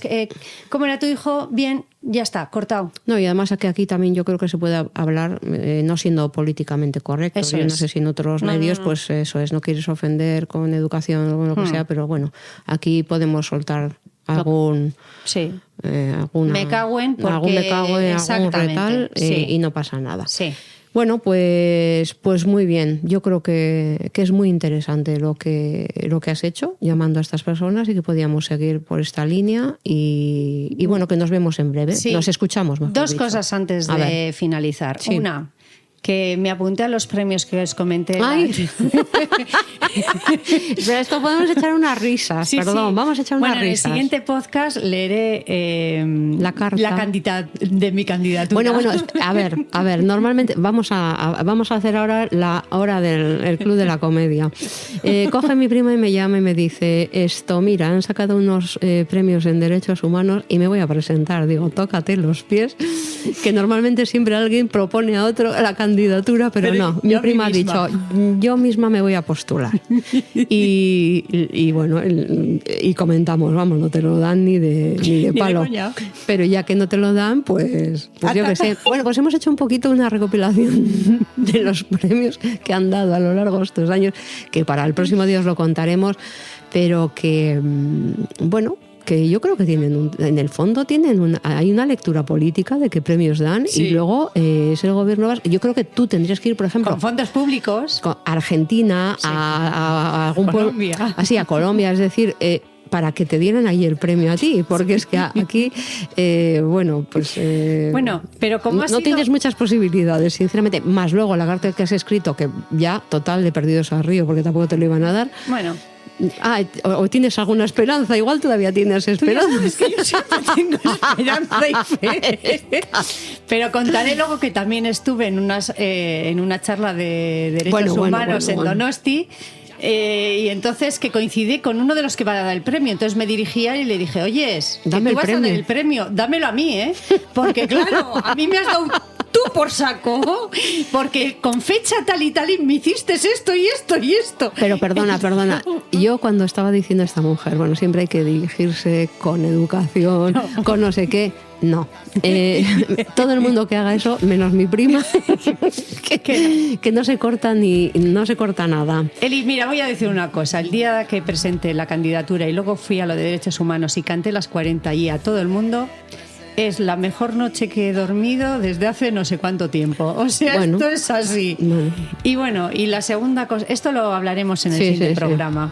¿cómo era tu hijo? Bien, ya está, cortado. No, y además que aquí también yo creo que se puede hablar no siendo políticamente correcto. Eso yo es. no sé si en otros medios, pues eso es, no quieres ofender con educación o lo que sea, pero bueno, aquí podemos soltar algún... Sí. Alguna, me cago en porque... algún retal y no pasa nada. Sí. Bueno, pues muy bien. Yo creo que es muy interesante lo que has hecho llamando a estas personas y que podíamos seguir por esta línea y bueno, que nos vemos en breve. Sí. Nos escuchamos, mejor Dos dicho. cosas antes de finalizar. Sí. Una, que me apunté a los premios que os comenté. ¡Ay! Pero esto podemos echar unas risas, perdón, vamos a echar unas risas. En el siguiente podcast leeré la carta de mi candidatura. Bueno, a ver, normalmente vamos a hacer ahora la hora del Club de la Comedia. Coge mi prima y me llama y me dice, mira, han sacado unos premios en derechos humanos y me voy a presentar. Digo, tócate los pies, que normalmente siempre alguien propone a otro la candidatura, pero no, mi prima ha dicho, yo misma me voy a postular. Y bueno, y comentamos, vamos, no te lo dan ni de palo. Pero ya que no te lo dan, pues yo qué sé. Bueno, pues hemos hecho un poquito una recopilación de los premios que han dado a lo largo de estos años, que para el próximo día os lo contaremos, pero que, bueno, que yo creo que tienen en el fondo hay una lectura política de qué premios dan y luego es el gobierno. Yo creo que tú tendrías que ir, por ejemplo, con fondos públicos a Argentina, a algún Colombia. Así a Colombia, es decir, para que te dieran ahí el premio a ti, porque es que aquí, bueno, pues pero como no tienes muchas posibilidades, sinceramente, más luego la carta que has escrito, que ya total de perdidos al río, porque tampoco te lo iban a dar. Bueno. O tienes alguna esperanza, igual todavía tienes esperanza. Es que yo siempre tengo esperanza y fe. Pero contaré luego que también estuve en una charla de derechos humanos en Donosti. Y entonces que coincidí con uno de los que va a dar el premio. Entonces me dirigí a él y le dije, oye, dame tú vas a dar el premio, dámelo a mí, ¿eh? Porque claro, a mí me has dado tú por saco, porque con fecha tal y tal me hiciste esto y esto y esto. Pero perdona, yo cuando estaba diciendo a esta mujer, bueno, siempre hay que dirigirse con educación, con no sé qué. No, todo el mundo que haga eso, menos mi prima, que no se corta no se corta nada. Eli, mira, voy a decir una cosa. El día que presenté la candidatura y luego fui a lo de derechos humanos y canté las 40 y a todo el mundo, es la mejor noche que he dormido desde hace no sé cuánto tiempo. O sea, bueno, esto es así. Bueno. Y bueno, y la segunda cosa, esto lo hablaremos en el siguiente programa.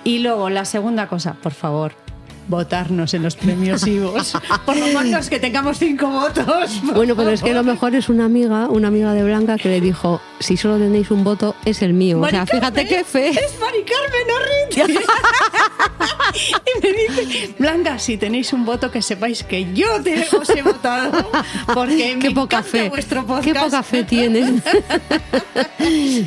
Y luego la segunda cosa, por favor, votarnos en los premios IVOS. Por lo menos que tengamos 5 votos. Bueno, pero es que lo mejor es una amiga de Blanca que le dijo, si solo tenéis un voto, es el mío. Mari o sea, fíjate qué fe. Es Mari Carmen Orrit. Y me dice, Blanca, si tenéis un voto, que sepáis que yo os he votado. Porque me encanta vuestro podcast. Qué poca fe tienes.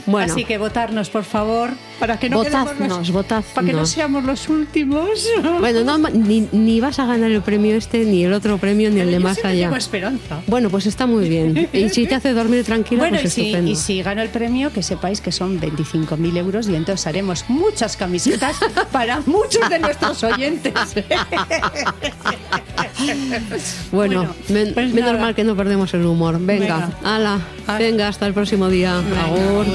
Bueno. Así que votarnos, por favor, para que no votadnos. Para que no seamos los últimos. Bueno, no, ni vas a ganar el premio ni el otro premio, ni el de más allá. Tengo esperanza. Bueno, pues está muy bien. Y si te hace dormir tranquila, bueno, pues estupendo. Y si gano el premio, que sepáis que son 25.000 euros y entonces haremos muchas camisetas para muchos de nuestros oyentes. Bueno, pues menos mal que no perdemos el humor. Venga, ala, venga, hasta el próximo día. Agur.